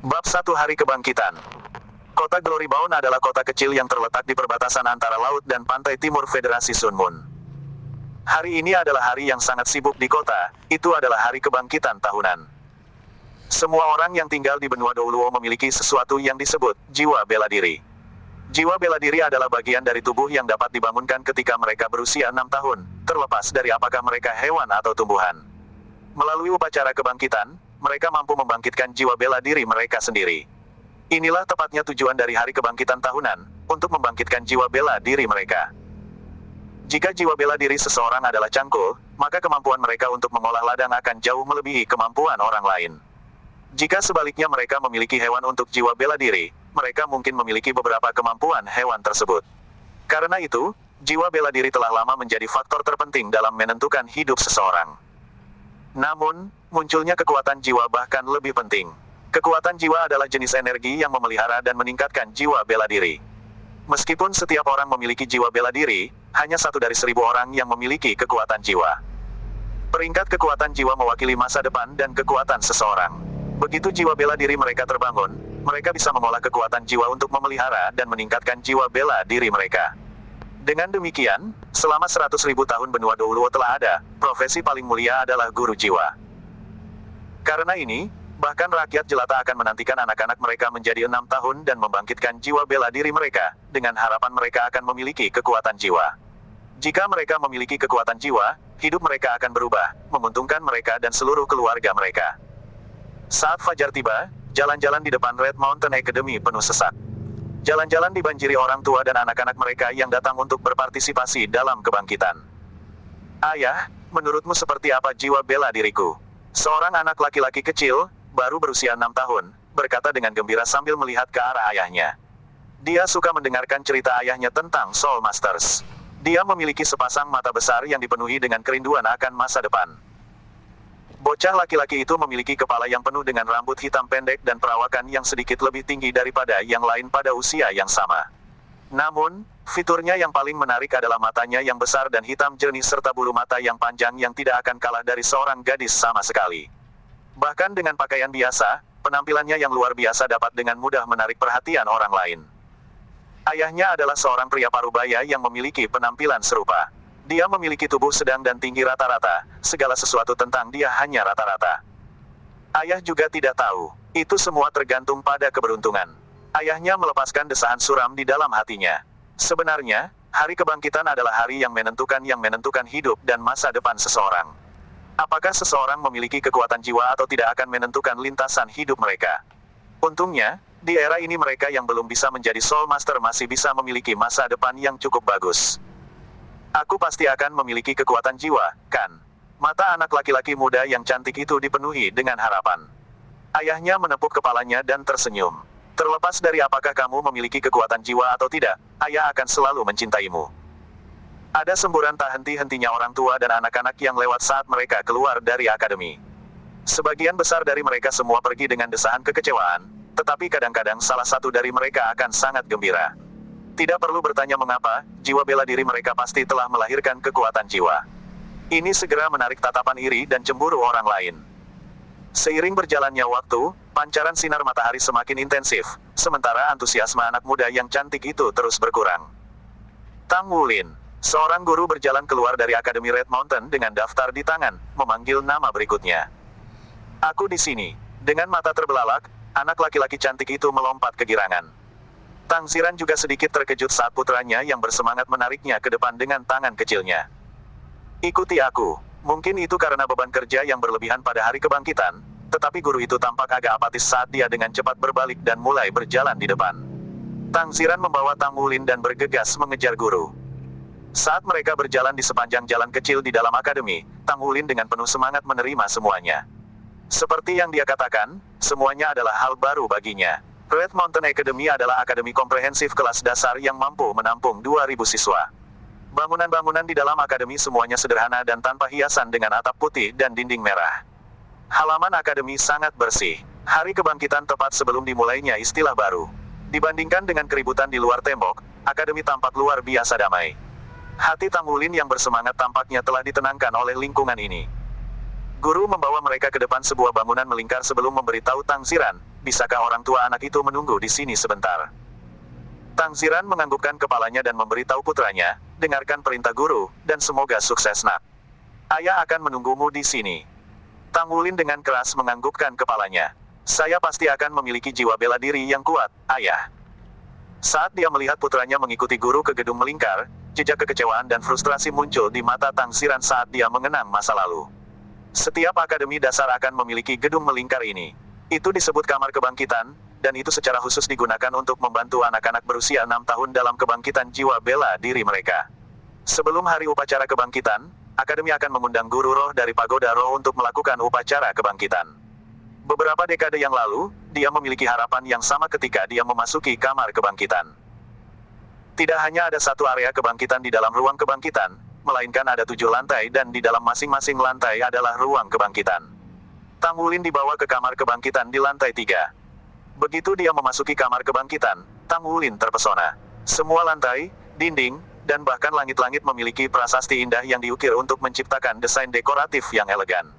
Bab 1 Hari Kebangkitan. Kota Glorybound adalah kota kecil yang terletak di perbatasan antara laut dan pantai timur Federasi Sunmoon. Hari ini adalah hari yang sangat sibuk di kota, itu adalah hari kebangkitan tahunan. Semua orang yang tinggal di benua Douluo memiliki sesuatu yang disebut jiwa bela diri. Jiwa bela diri adalah bagian dari tubuh yang dapat dibangunkan ketika mereka berusia 6 tahun, terlepas dari apakah mereka hewan atau tumbuhan. Melalui upacara kebangkitan, mereka mampu membangkitkan jiwa bela diri mereka sendiri. Inilah tepatnya tujuan dari hari kebangkitan tahunan, untuk membangkitkan jiwa bela diri mereka. Jika jiwa bela diri seseorang adalah cangkul, maka kemampuan mereka untuk mengolah ladang akan jauh melebihi kemampuan orang lain. Jika sebaliknya mereka memiliki hewan untuk jiwa bela diri, mereka mungkin memiliki beberapa kemampuan hewan tersebut. Karena itu, jiwa bela diri telah lama menjadi faktor terpenting dalam menentukan hidup seseorang. Namun, munculnya kekuatan jiwa bahkan lebih penting. Kekuatan jiwa adalah jenis energi yang memelihara dan meningkatkan jiwa bela diri. Meskipun setiap orang memiliki jiwa bela diri, hanya 1 dari 1000 orang yang memiliki kekuatan jiwa. Peringkat kekuatan jiwa mewakili masa depan dan kekuatan seseorang. Begitu jiwa bela diri mereka terbangun, mereka bisa mengolah kekuatan jiwa untuk memelihara dan meningkatkan jiwa bela diri mereka. Dengan demikian, selama 100.000 tahun benua Douluo telah ada, profesi paling mulia adalah guru jiwa. Karena ini, bahkan rakyat jelata akan menantikan anak-anak mereka menjadi 6 tahun dan membangkitkan jiwa bela diri mereka, dengan harapan mereka akan memiliki kekuatan jiwa. Jika mereka memiliki kekuatan jiwa, hidup mereka akan berubah, menguntungkan mereka dan seluruh keluarga mereka. Saat fajar tiba, jalan-jalan di depan Red Mountain Academy penuh sesak. Jalan-jalan dibanjiri orang tua dan anak-anak mereka yang datang untuk berpartisipasi dalam kebangkitan. Ayah, menurutmu seperti apa jiwa bela diriku? Seorang anak laki-laki kecil, baru berusia 6 tahun, berkata dengan gembira sambil melihat ke arah ayahnya. Dia suka mendengarkan cerita ayahnya tentang Soul Masters. Dia memiliki sepasang mata besar yang dipenuhi dengan kerinduan akan masa depan. Bocah laki-laki itu memiliki kepala yang penuh dengan rambut hitam pendek dan perawakan yang sedikit lebih tinggi daripada yang lain pada usia yang sama. Namun, fiturnya yang paling menarik adalah matanya yang besar dan hitam jernih serta bulu mata yang panjang yang tidak akan kalah dari seorang gadis sama sekali. Bahkan dengan pakaian biasa, penampilannya yang luar biasa dapat dengan mudah menarik perhatian orang lain. Ayahnya adalah seorang pria parubaya yang memiliki penampilan serupa. Dia memiliki tubuh sedang dan tinggi rata-rata, segala sesuatu tentang dia hanya rata-rata. Ayah juga tidak tahu, itu semua tergantung pada keberuntungan. Ayahnya melepaskan desahan suram di dalam hatinya. Sebenarnya, hari kebangkitan adalah hari yang menentukan hidup dan masa depan seseorang. Apakah seseorang memiliki kekuatan jiwa atau tidak akan menentukan lintasan hidup mereka. Untungnya, di era ini mereka yang belum bisa menjadi Soul Master masih bisa memiliki masa depan yang cukup bagus. Aku pasti akan memiliki kekuatan jiwa, kan? Mata anak laki-laki muda yang cantik itu dipenuhi dengan harapan. Ayahnya menepuk kepalanya dan tersenyum. Terlepas dari apakah kamu memiliki kekuatan jiwa atau tidak, ayah akan selalu mencintaimu. Ada semburan tak henti-hentinya orang tua dan anak-anak yang lewat saat mereka keluar dari akademi. Sebagian besar dari mereka semua pergi dengan desahan kekecewaan, tetapi kadang-kadang salah satu dari mereka akan sangat gembira. Tidak perlu bertanya mengapa, jiwa bela diri mereka pasti telah melahirkan kekuatan jiwa. Ini segera menarik tatapan iri dan cemburu orang lain. Seiring berjalannya waktu, pancaran sinar matahari semakin intensif, sementara antusiasme anak muda yang cantik itu terus berkurang. Tang Wulin, seorang guru berjalan keluar dari Akademi Red Mountain dengan daftar di tangan, memanggil nama berikutnya. Aku di sini. Dengan mata terbelalak, anak laki-laki cantik itu melompat kegirangan. Tang Ziran juga sedikit terkejut saat putranya yang bersemangat menariknya ke depan dengan tangan kecilnya. Ikuti aku. Mungkin itu karena beban kerja yang berlebihan pada hari kebangkitan, tetapi guru itu tampak agak apatis saat dia dengan cepat berbalik dan mulai berjalan di depan. Tang Ziran membawa Tang Wulin dan bergegas mengejar guru. Saat mereka berjalan di sepanjang jalan kecil di dalam akademi, Tang Wulin dengan penuh semangat menerima semuanya. Seperti yang dia katakan, semuanya adalah hal baru baginya. Red Mountain Academy adalah akademi komprehensif kelas dasar yang mampu menampung 2.000 siswa. Bangunan-bangunan di dalam akademi semuanya sederhana dan tanpa hiasan dengan atap putih dan dinding merah. Halaman akademi sangat bersih. Hari kebangkitan tepat sebelum dimulainya istilah baru. Dibandingkan dengan keributan di luar tembok, akademi tampak luar biasa damai. Hati Tang Wulin yang bersemangat tampaknya telah ditenangkan oleh lingkungan ini. Guru membawa mereka ke depan sebuah bangunan melingkar sebelum memberitahu Tang Ziran, bisakah orang tua anak itu menunggu di sini sebentar? Tang Ziran menganggukkan kepalanya dan memberitahu putranya, dengarkan perintah guru, dan semoga sukses nak. Ayah akan menunggumu di sini. Tang Wulin dengan keras menganggukkan kepalanya. Saya pasti akan memiliki jiwa bela diri yang kuat, ayah. Saat dia melihat putranya mengikuti guru ke gedung melingkar, jejak kekecewaan dan frustrasi muncul di mata Tang Ziran saat dia mengenang masa lalu. Setiap akademi dasar akan memiliki gedung melingkar ini. Itu disebut kamar kebangkitan, dan itu secara khusus digunakan untuk membantu anak-anak berusia 6 tahun dalam kebangkitan jiwa bela diri mereka. Sebelum hari upacara kebangkitan, akademi akan mengundang guru roh dari pagoda roh untuk melakukan upacara kebangkitan. Beberapa dekade yang lalu, dia memiliki harapan yang sama ketika dia memasuki kamar kebangkitan. Tidak hanya ada satu area kebangkitan di dalam ruang kebangkitan, melainkan ada 7 lantai dan di dalam masing-masing lantai adalah ruang kebangkitan. Tang Wulin dibawa ke kamar kebangkitan di lantai 3. Begitu dia memasuki kamar kebangkitan, Tang Wulin terpesona. Semua lantai, dinding, dan bahkan langit-langit memiliki prasasti indah yang diukir untuk menciptakan desain dekoratif yang elegan.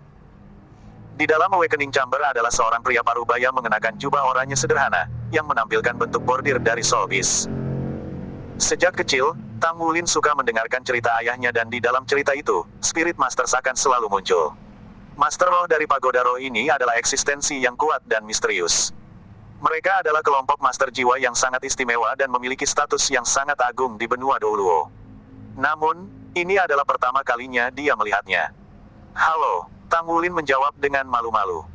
Di dalam Awakening Chamber adalah seorang pria parubaya mengenakan jubah oranye sederhana, yang menampilkan bentuk bordir dari Soul Beast. Sejak kecil, Tang Wulin suka mendengarkan cerita ayahnya dan di dalam cerita itu, Spirit Masters akan selalu muncul. Master Roh dari Pagoda Roh ini adalah eksistensi yang kuat dan misterius. Mereka adalah kelompok master jiwa yang sangat istimewa dan memiliki status yang sangat agung di benua Douluo. Namun, ini adalah pertama kalinya dia melihatnya. Halo, Tang Wulin menjawab dengan malu-malu.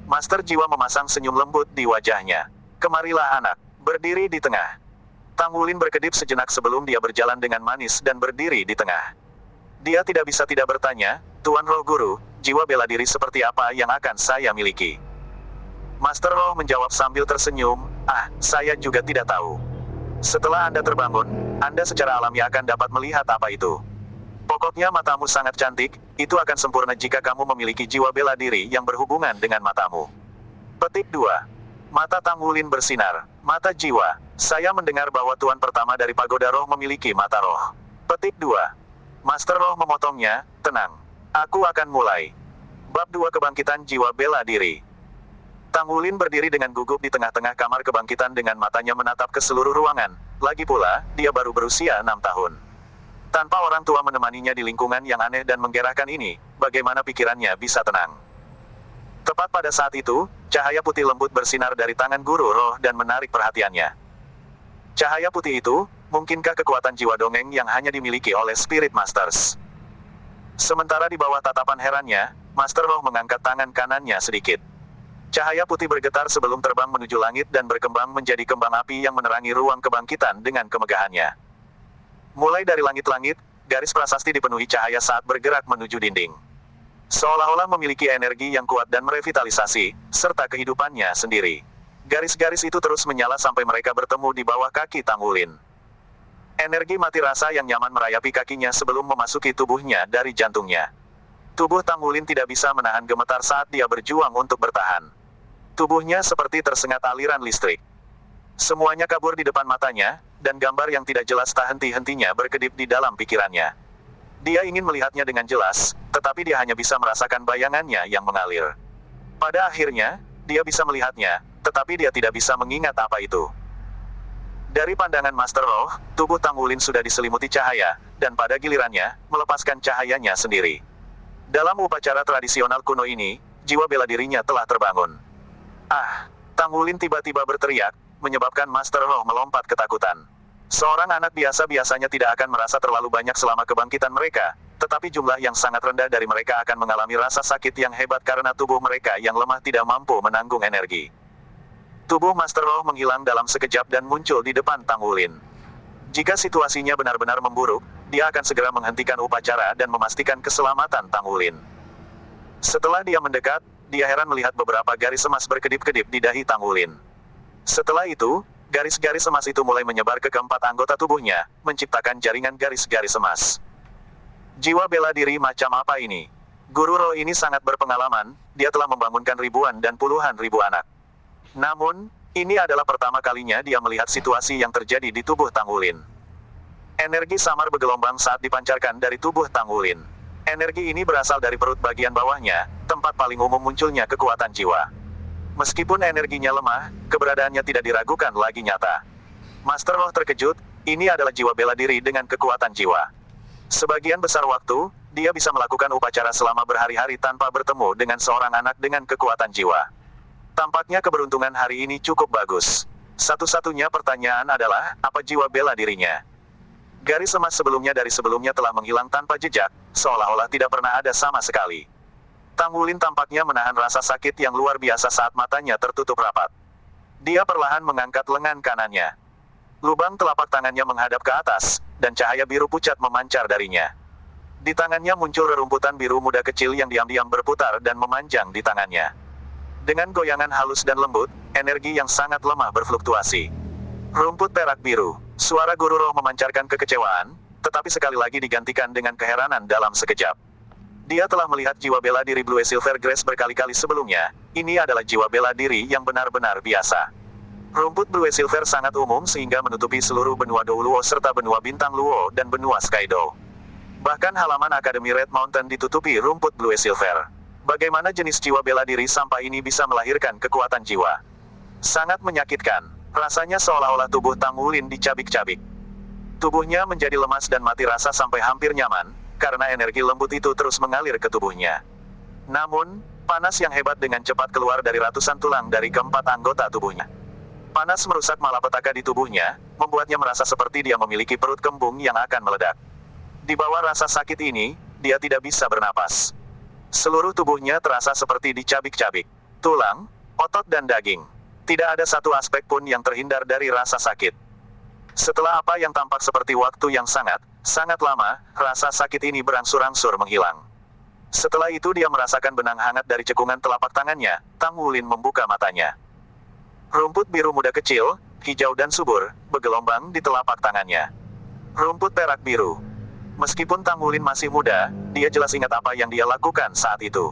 Master jiwa memasang senyum lembut di wajahnya. Kemarilah anak, berdiri di tengah. Tang Wulin berkedip sejenak sebelum dia berjalan dengan manis dan berdiri di tengah. Dia tidak bisa tidak bertanya, Tuan Roh Guru, jiwa bela diri seperti apa yang akan saya miliki? Master Roh menjawab sambil tersenyum, saya juga tidak tahu. Setelah Anda terbangun, Anda secara alami akan dapat melihat apa itu. Pokoknya matamu sangat cantik, itu akan sempurna jika kamu memiliki jiwa bela diri yang berhubungan dengan matamu. Petik 2. Mata Tang Wulin bersinar. Mata jiwa. Saya mendengar bahwa Tuan pertama dari Pagoda Roh memiliki mata roh. Petik 2. Master Roh memotongnya, tenang. Aku akan mulai. Bab 2 Kebangkitan Jiwa Bela Diri. Tang Wulin berdiri dengan gugup di tengah-tengah kamar kebangkitan dengan matanya menatap ke seluruh ruangan. Lagi pula, dia baru berusia 6 tahun. Tanpa orang tua menemaninya di lingkungan yang aneh dan menggerakkan ini, bagaimana pikirannya bisa tenang? Tepat pada saat itu, cahaya putih lembut bersinar dari tangan guru roh dan menarik perhatiannya. Cahaya putih itu, mungkinkah kekuatan jiwa dongeng yang hanya dimiliki oleh Spirit Masters? Sementara di bawah tatapan herannya, Master Roh mengangkat tangan kanannya sedikit. Cahaya putih bergetar sebelum terbang menuju langit dan berkembang menjadi kembang api yang menerangi ruang kebangkitan dengan kemegahannya. Mulai dari langit-langit, garis prasasti dipenuhi cahaya saat bergerak menuju dinding. Seolah-olah memiliki energi yang kuat dan merevitalisasi, serta kehidupannya sendiri. Garis-garis itu terus menyala sampai mereka bertemu di bawah kaki Tang Wulin. Energi mati rasa yang nyaman merayapi kakinya sebelum memasuki tubuhnya dari jantungnya. Tubuh Tang Wulin tidak bisa menahan gemetar saat dia berjuang untuk bertahan. Tubuhnya seperti tersengat aliran listrik. Semuanya kabur di depan matanya, dan gambar yang tidak jelas tak henti-hentinya berkedip di dalam pikirannya. Dia ingin melihatnya dengan jelas, tetapi dia hanya bisa merasakan bayangannya yang mengalir. Pada akhirnya, dia bisa melihatnya, tetapi dia tidak bisa mengingat apa itu. Dari pandangan Master Roh, tubuh Tang Wulin sudah diselimuti cahaya, dan pada gilirannya, melepaskan cahayanya sendiri. Dalam upacara tradisional kuno ini, jiwa bela dirinya telah terbangun. Tang Wulin tiba-tiba berteriak, menyebabkan Master Roh melompat ketakutan. Seorang anak biasa biasanya tidak akan merasa terlalu banyak selama kebangkitan mereka, tetapi jumlah yang sangat rendah dari mereka akan mengalami rasa sakit yang hebat karena tubuh mereka yang lemah tidak mampu menanggung energi. Tubuh Master Roh menghilang dalam sekejap dan muncul di depan Tang Wulin. Jika situasinya benar-benar memburuk, dia akan segera menghentikan upacara dan memastikan keselamatan Tang Wulin. Setelah dia mendekat, dia heran melihat beberapa garis emas berkedip-kedip di dahi Tang Wulin. Setelah itu, garis-garis emas itu mulai menyebar ke keempat anggota tubuhnya, menciptakan jaringan garis-garis emas. Jiwa bela diri macam apa ini? Guru roh ini sangat berpengalaman, dia telah membangunkan ribuan dan puluhan ribu anak. Namun, ini adalah pertama kalinya dia melihat situasi yang terjadi di tubuh Tang Wulin. Energi samar bergelombang saat dipancarkan dari tubuh Tang Wulin. Energi ini berasal dari perut bagian bawahnya, tempat paling umum munculnya kekuatan jiwa. Meskipun energinya lemah, keberadaannya tidak diragukan lagi nyata. Master Roh terkejut, ini adalah jiwa bela diri dengan kekuatan jiwa. Sebagian besar waktu, dia bisa melakukan upacara selama berhari-hari tanpa bertemu dengan seorang anak dengan kekuatan jiwa. Tampaknya keberuntungan hari ini cukup bagus. Satu-satunya pertanyaan adalah, apa jiwa bela dirinya? Garis emas sebelumnya dari sebelumnya telah menghilang tanpa jejak, seolah-olah tidak pernah ada sama sekali. Tang Wulin tampaknya menahan rasa sakit yang luar biasa saat matanya tertutup rapat. Dia perlahan mengangkat lengan kanannya. Lubang telapak tangannya menghadap ke atas, dan cahaya biru pucat memancar darinya. Di tangannya muncul rerumputan biru muda kecil yang diam-diam berputar dan memanjang di tangannya. Dengan goyangan halus dan lembut, energi yang sangat lemah berfluktuasi. Rumput perak biru. Suara guru roh memancarkan kekecewaan, tetapi sekali lagi digantikan dengan keheranan dalam sekejap. Dia telah melihat jiwa bela diri Blue Silver Grace berkali-kali sebelumnya. Ini adalah jiwa bela diri yang benar-benar biasa. Rumput Blue Silver sangat umum sehingga menutupi seluruh benua Douluo serta benua Bintang Luo dan benua Skydo. Bahkan halaman Akademi Red Mountain ditutupi rumput Blue Silver. Bagaimana jenis jiwa bela diri sampah ini bisa melahirkan kekuatan jiwa? Sangat menyakitkan. Rasanya seolah-olah tubuh Tang Wulin dicabik-cabik. Tubuhnya menjadi lemas dan mati rasa sampai hampir nyaman, karena energi lembut itu terus mengalir ke tubuhnya. Namun, panas yang hebat dengan cepat keluar dari ratusan tulang dari keempat anggota tubuhnya. Panas merusak malapetaka di tubuhnya, membuatnya merasa seperti dia memiliki perut kembung yang akan meledak. Di bawah rasa sakit ini, dia tidak bisa bernapas. Seluruh tubuhnya terasa seperti dicabik-cabik. Tulang, otot dan daging. Tidak ada satu aspek pun yang terhindar dari rasa sakit. Setelah apa yang tampak seperti waktu yang sangat lama, rasa sakit ini berangsur-angsur menghilang. Setelah itu dia merasakan benang hangat dari cekungan telapak tangannya. Tang Wulin membuka matanya. Rumput biru muda kecil, hijau dan subur, bergelombang di telapak tangannya. Rumput perak biru. Meskipun Tang Wulin masih muda, dia jelas ingat apa yang dia lakukan saat itu.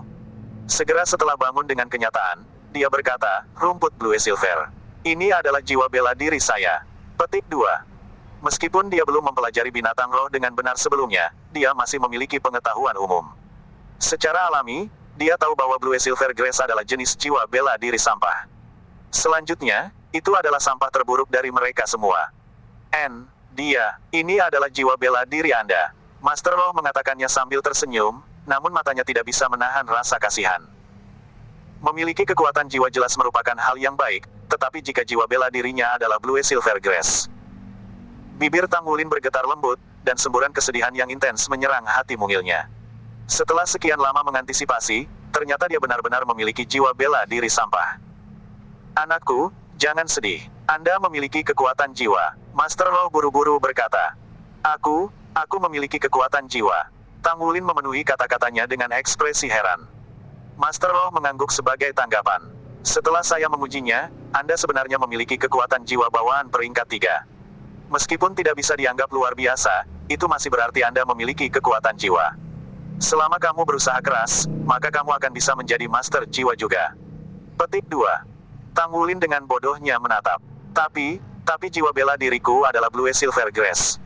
Segera setelah bangun dengan kenyataan, dia berkata, rumput Blue Silver. Ini adalah jiwa bela diri saya. Petik 2. Meskipun dia belum mempelajari binatang roh dengan benar sebelumnya, dia masih memiliki pengetahuan umum. Secara alami, dia tahu bahwa Blue Silver Grace adalah jenis jiwa bela diri sampah. Selanjutnya, itu adalah sampah terburuk dari mereka semua. Ini adalah jiwa bela diri Anda. Master Roh mengatakannya sambil tersenyum, namun matanya tidak bisa menahan rasa kasihan. Memiliki kekuatan jiwa jelas merupakan hal yang baik, tetapi jika jiwa bela dirinya adalah Blue Silver Grace. Bibir Tang Wulin bergetar lembut, dan semburan kesedihan yang intens menyerang hati mungilnya. Setelah sekian lama mengantisipasi, ternyata dia benar-benar memiliki jiwa bela diri sampah. Anakku, jangan sedih. Anda memiliki kekuatan jiwa. Master Roh buru-buru berkata. Aku memiliki kekuatan jiwa. Tang Wulin memenuhi kata-katanya dengan ekspresi heran. Master Roh mengangguk sebagai tanggapan. Setelah saya memujinya, Anda sebenarnya memiliki kekuatan jiwa bawaan peringkat 3. Meskipun tidak bisa dianggap luar biasa, itu masih berarti Anda memiliki kekuatan jiwa. Selama kamu berusaha keras, maka kamu akan bisa menjadi master jiwa juga. Petik 2. Tang Wulin dengan bodohnya menatap. Tapi jiwa bela diriku adalah Blue Silver Grace.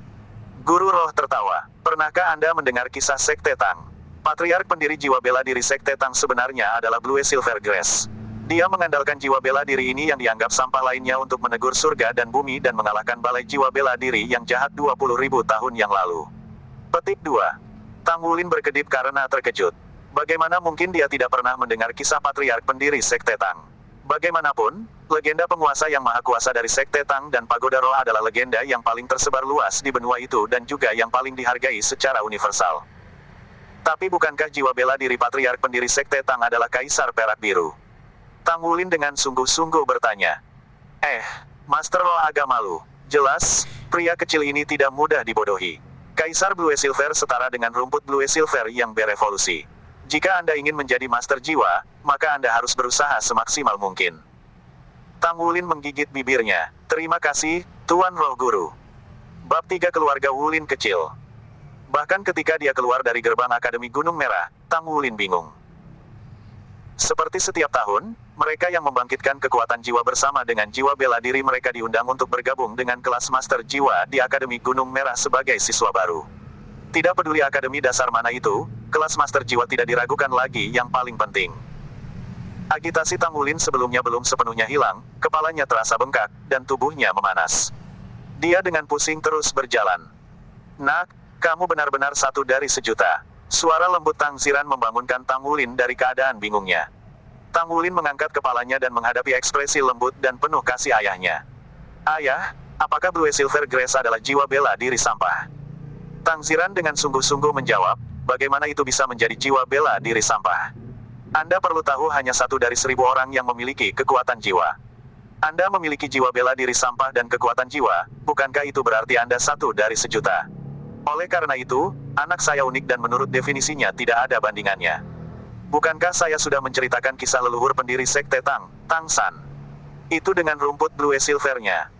Guru Roh tertawa. Pernahkah Anda mendengar kisah Sekte Tang? Patriark pendiri jiwa bela diri Sekte Tang sebenarnya adalah Blue Silver Grace. Dia mengandalkan jiwa bela diri ini yang dianggap sampah lainnya untuk menegur surga dan bumi dan mengalahkan balai jiwa bela diri yang jahat 20.000 tahun yang lalu. Petik 2. Tang Wulin berkedip karena terkejut. Bagaimana mungkin dia tidak pernah mendengar kisah Patriark pendiri Sekte Tang? Bagaimanapun, legenda penguasa yang maha kuasa dari Sekte Tang dan Pagoda Roh adalah legenda yang paling tersebar luas di benua itu dan juga yang paling dihargai secara universal. Tapi bukankah jiwa bela diri Patriark pendiri Sekte Tang adalah Kaisar Perak Biru? Tang Wulin dengan sungguh-sungguh bertanya. Master Roh agak malu. Jelas, pria kecil ini tidak mudah dibodohi. Kaisar Blue Silver setara dengan rumput Blue Silver yang berevolusi. Jika Anda ingin menjadi master jiwa, maka Anda harus berusaha semaksimal mungkin. Tang Wulin menggigit bibirnya. Terima kasih, Tuan Roh Guru. Bab 3 Keluarga Wulin Kecil. Bahkan ketika dia keluar dari gerbang Akademi Gunung Merah, Tang Wulin bingung. Seperti setiap tahun, mereka yang membangkitkan kekuatan jiwa bersama dengan jiwa bela diri mereka diundang untuk bergabung dengan kelas master jiwa di Akademi Gunung Merah sebagai siswa baru. Tidak peduli akademi dasar mana itu, kelas master jiwa tidak diragukan lagi yang paling penting. Agitasi Tang Wulin sebelumnya belum sepenuhnya hilang, kepalanya terasa bengkak, dan tubuhnya memanas. Dia dengan pusing terus berjalan. Nak, kamu benar-benar satu dari sejuta. Suara lembut Tang Ziran membangunkan Tang Wulin dari keadaan bingungnya. Tang Wulin mengangkat kepalanya dan menghadapi ekspresi lembut dan penuh kasih ayahnya. Ayah, apakah Blue Silver Grace adalah jiwa bela diri sampah? Tang Ziran dengan sungguh-sungguh menjawab, bagaimana itu bisa menjadi jiwa bela diri sampah? Anda perlu tahu hanya satu dari 1000 orang yang memiliki kekuatan jiwa. Anda memiliki jiwa bela diri sampah dan kekuatan jiwa, bukankah itu berarti Anda satu dari sejuta? Oleh karena itu, anak saya unik dan menurut definisinya tidak ada bandingannya. Bukankah saya sudah menceritakan kisah leluhur pendiri Sekte Tang, Tang San? Itu dengan rumput Blue Silver-nya.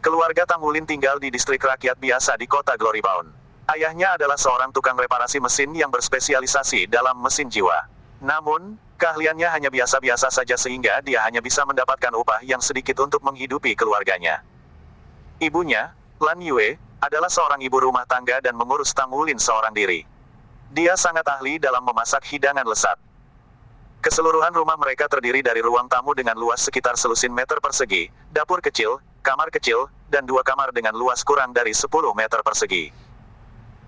Keluarga Tang Wulin tinggal di distrik rakyat biasa di kota Glorybound. Ayahnya adalah seorang tukang reparasi mesin yang berspesialisasi dalam mesin jiwa. Namun, keahliannya hanya biasa-biasa saja sehingga dia hanya bisa mendapatkan upah yang sedikit untuk menghidupi keluarganya. Ibunya, Lan Yue, adalah seorang ibu rumah tangga dan mengurus Tang Wulin seorang diri. Dia sangat ahli dalam memasak hidangan lezat. Keseluruhan rumah mereka terdiri dari ruang tamu dengan luas sekitar selusin meter persegi, dapur kecil, kamar kecil, dan 2 kamar dengan luas kurang dari 10 meter persegi.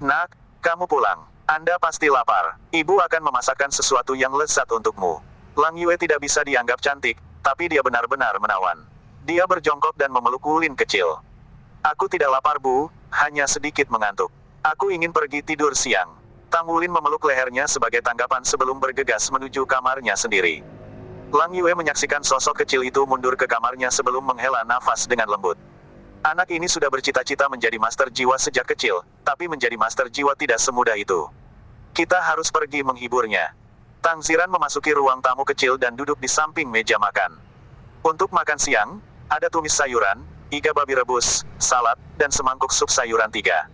Nak, kamu pulang. Anda pasti lapar. Ibu akan memasakkan sesuatu yang lezat untukmu. Lang Yue tidak bisa dianggap cantik, tapi dia benar-benar menawan. Dia berjongkok dan memeluk Wulin kecil. Aku tidak lapar Bu, hanya sedikit mengantuk. Aku ingin pergi tidur siang. Tang Wulin memeluk lehernya sebagai tanggapan sebelum bergegas menuju kamarnya sendiri. Lang Yue menyaksikan sosok kecil itu mundur ke kamarnya sebelum menghela nafas dengan lembut. Anak ini sudah bercita-cita menjadi master jiwa sejak kecil, tapi menjadi master jiwa tidak semudah itu. Kita harus pergi menghiburnya. Tang Ziran memasuki ruang tamu kecil dan duduk di samping meja makan. Untuk makan siang, ada tumis sayuran, iga babi rebus, salad, dan semangkuk sup sayuran 3.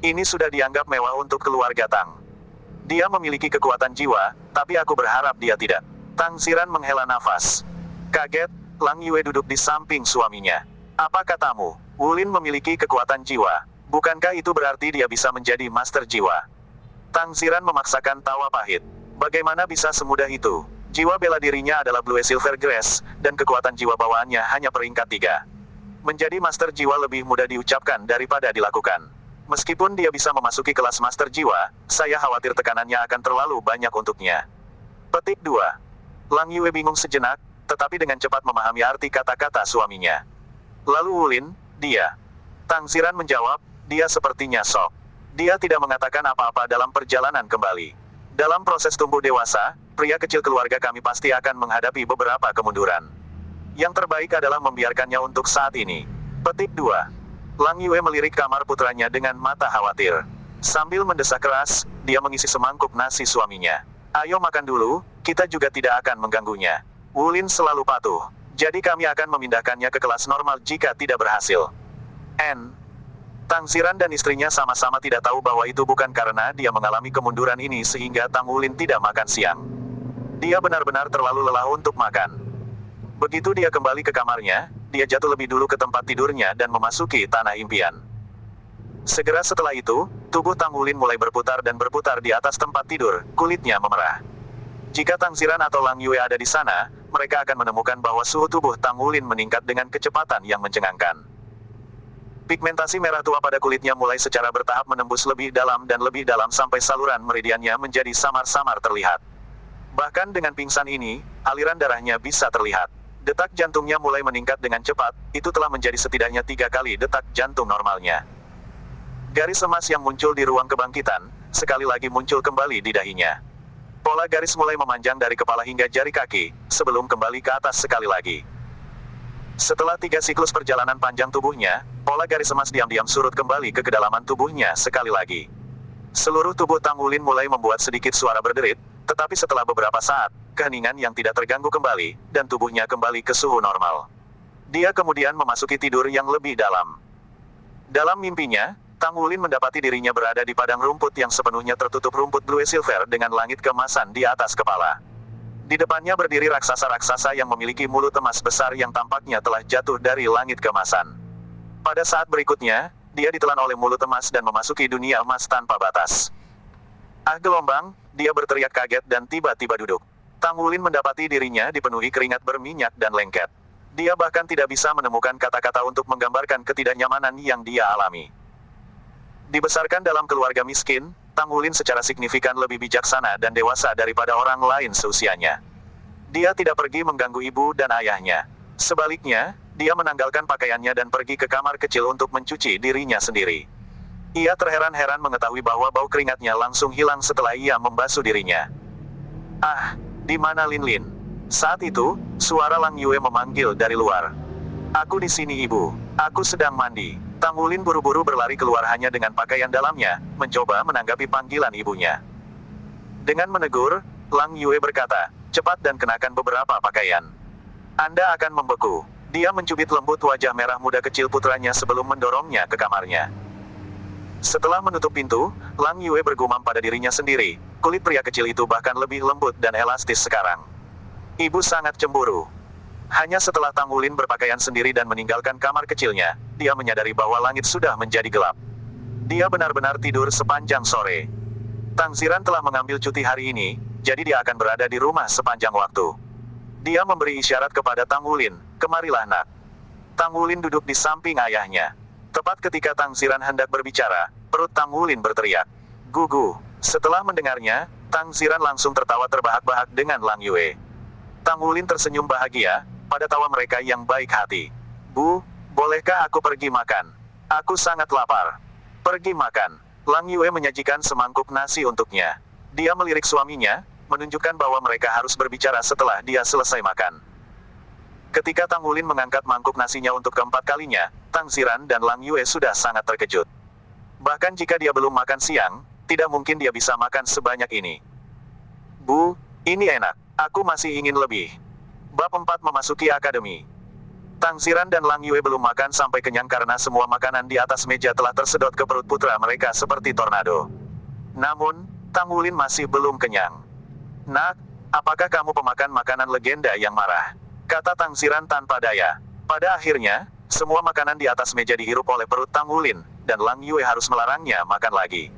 Ini sudah dianggap mewah untuk keluarga Tang. Dia memiliki kekuatan jiwa, tapi aku berharap dia tidak. Tang Ziran menghela nafas. Kaget, Lang Yue duduk di samping suaminya. Apa katamu? Wulin memiliki kekuatan jiwa. Bukankah itu berarti dia bisa menjadi master jiwa? Tang Ziran memaksakan tawa pahit. Bagaimana bisa semudah itu? Jiwa bela dirinya adalah Blue Silver Grace, dan kekuatan jiwa bawaannya hanya peringkat 3. Menjadi master jiwa lebih mudah diucapkan daripada dilakukan. Meskipun dia bisa memasuki kelas master jiwa, saya khawatir tekanannya akan terlalu banyak untuknya. Petik 2. Lang Yue bingung sejenak, tetapi dengan cepat memahami arti kata-kata suaminya. Lalu Wulin, dia. Tang Ziran menjawab, dia sepertinya shock. Dia tidak mengatakan apa-apa dalam perjalanan kembali. Dalam proses tumbuh dewasa, pria kecil keluarga kami pasti akan menghadapi beberapa kemunduran. Yang terbaik adalah membiarkannya untuk saat ini. Petik 2. Lang Yue melirik kamar putranya dengan mata khawatir. Sambil mendesak keras, dia mengisi semangkuk nasi suaminya. Ayo makan dulu, kita juga tidak akan mengganggunya. Wulin selalu patuh. Jadi kami akan memindahkannya ke kelas normal jika tidak berhasil. Tang Ziran dan istrinya sama-sama tidak tahu bahwa itu bukan karena dia mengalami kemunduran ini sehingga Tang Wulin tidak makan siang. Dia benar-benar terlalu lelah untuk makan. Begitu dia kembali ke kamarnya, dia jatuh lebih dulu ke tempat tidurnya dan memasuki tanah impian. Segera setelah itu, tubuh Tang Wulin mulai berputar dan berputar di atas tempat tidur, kulitnya memerah. Jika Tang Ziran atau Lang Yue ada di sana, mereka akan menemukan bahwa suhu tubuh Tang Wulin meningkat dengan kecepatan yang mencengangkan. Pigmentasi merah tua pada kulitnya mulai secara bertahap menembus lebih dalam dan lebih dalam sampai saluran meridiannya menjadi samar-samar terlihat. Bahkan dengan pingsan ini, aliran darahnya bisa terlihat. Detak jantungnya mulai meningkat dengan cepat, itu telah menjadi setidaknya 3 kali detak jantung normalnya. Garis emas yang muncul di ruang kebangkitan, sekali lagi muncul kembali di dahinya. Pola garis mulai memanjang dari kepala hingga jari kaki, sebelum kembali ke atas sekali lagi. Setelah 3 siklus perjalanan panjang tubuhnya, pola garis emas diam-diam surut kembali ke kedalaman tubuhnya sekali lagi. Seluruh tubuh Tang Wulin mulai membuat sedikit suara berderit, tetapi setelah beberapa saat, keheningan yang tidak terganggu kembali, dan tubuhnya kembali ke suhu normal. Dia kemudian memasuki tidur yang lebih dalam. Dalam mimpinya, Tang Wulin mendapati dirinya berada di padang rumput yang sepenuhnya tertutup rumput Blue Silver dengan langit keemasan di atas kepala. Di depannya berdiri raksasa-raksasa yang memiliki mulut emas besar yang tampaknya telah jatuh dari langit keemasan. Pada saat berikutnya, dia ditelan oleh mulut emas dan memasuki dunia emas tanpa batas. Ah gelombang, dia berteriak kaget dan tiba-tiba duduk. Tang Wulin mendapati dirinya dipenuhi keringat berminyak dan lengket. Dia bahkan tidak bisa menemukan kata-kata untuk menggambarkan ketidaknyamanan yang dia alami. Dibesarkan dalam keluarga miskin, Tang Wulin secara signifikan lebih bijaksana dan dewasa daripada orang lain seusianya. Dia tidak pergi mengganggu ibu dan ayahnya. Sebaliknya, dia menanggalkan pakaiannya dan pergi ke kamar kecil untuk mencuci dirinya sendiri. Ia terheran-heran mengetahui bahwa bau keringatnya langsung hilang setelah ia membasuh dirinya. "Ah, di mana Lin Lin?" Saat itu, suara Lang Yue memanggil dari luar. "Aku di sini ibu, aku sedang mandi." Tang Wulin buru-buru berlari keluar hanya dengan pakaian dalamnya, mencoba menanggapi panggilan ibunya. Dengan menegur, Lang Yue berkata, "Cepat dan kenakan beberapa pakaian. Anda akan membeku." Dia mencubit lembut wajah merah muda kecil putranya sebelum mendorongnya ke kamarnya. Setelah menutup pintu, Lang Yue bergumam pada dirinya sendiri, kulit pria kecil itu bahkan lebih lembut dan elastis sekarang. Ibu sangat cemburu. Hanya setelah Tang Wulin berpakaian sendiri dan meninggalkan kamar kecilnya, dia menyadari bahwa langit sudah menjadi gelap. Dia benar-benar tidur sepanjang sore. Tang Ziran telah mengambil cuti hari ini, jadi dia akan berada di rumah sepanjang waktu. Dia memberi isyarat kepada Tang Wulin, "Kemarilah nak." Tang Wulin duduk di samping ayahnya. Tepat ketika Tang Ziran hendak berbicara, perut Tang Wulin berteriak, "Gugu." Setelah mendengarnya, Tang Ziran langsung tertawa terbahak-bahak dengan Lang Yue. Tang Wulin tersenyum bahagia, pada tawa mereka yang baik hati. "Bu, bolehkah aku pergi makan? Aku sangat lapar." "Pergi makan." Lang Yue menyajikan semangkuk nasi untuknya. Dia melirik suaminya, menunjukkan bahwa mereka harus berbicara setelah dia selesai makan. Ketika Tang Wulin mengangkat mangkuk nasinya untuk keempat kalinya, Tang Ziran dan Lang Yue sudah sangat terkejut. Bahkan jika dia belum makan siang, tidak mungkin dia bisa makan sebanyak ini. "Bu, ini enak. Aku masih ingin lebih." Bab 4 memasuki akademi. Tang Ziran dan Lang Yue belum makan sampai kenyang karena semua makanan di atas meja telah tersedot ke perut putra mereka seperti tornado. Namun, Tang Wulin masih belum kenyang. "Nak, apakah kamu pemakan makanan legenda yang marah?" kata Tang Ziran tanpa daya. Pada akhirnya, semua makanan di atas meja dihirup oleh perut Tang Wulin, dan Lang Yue harus melarangnya makan lagi.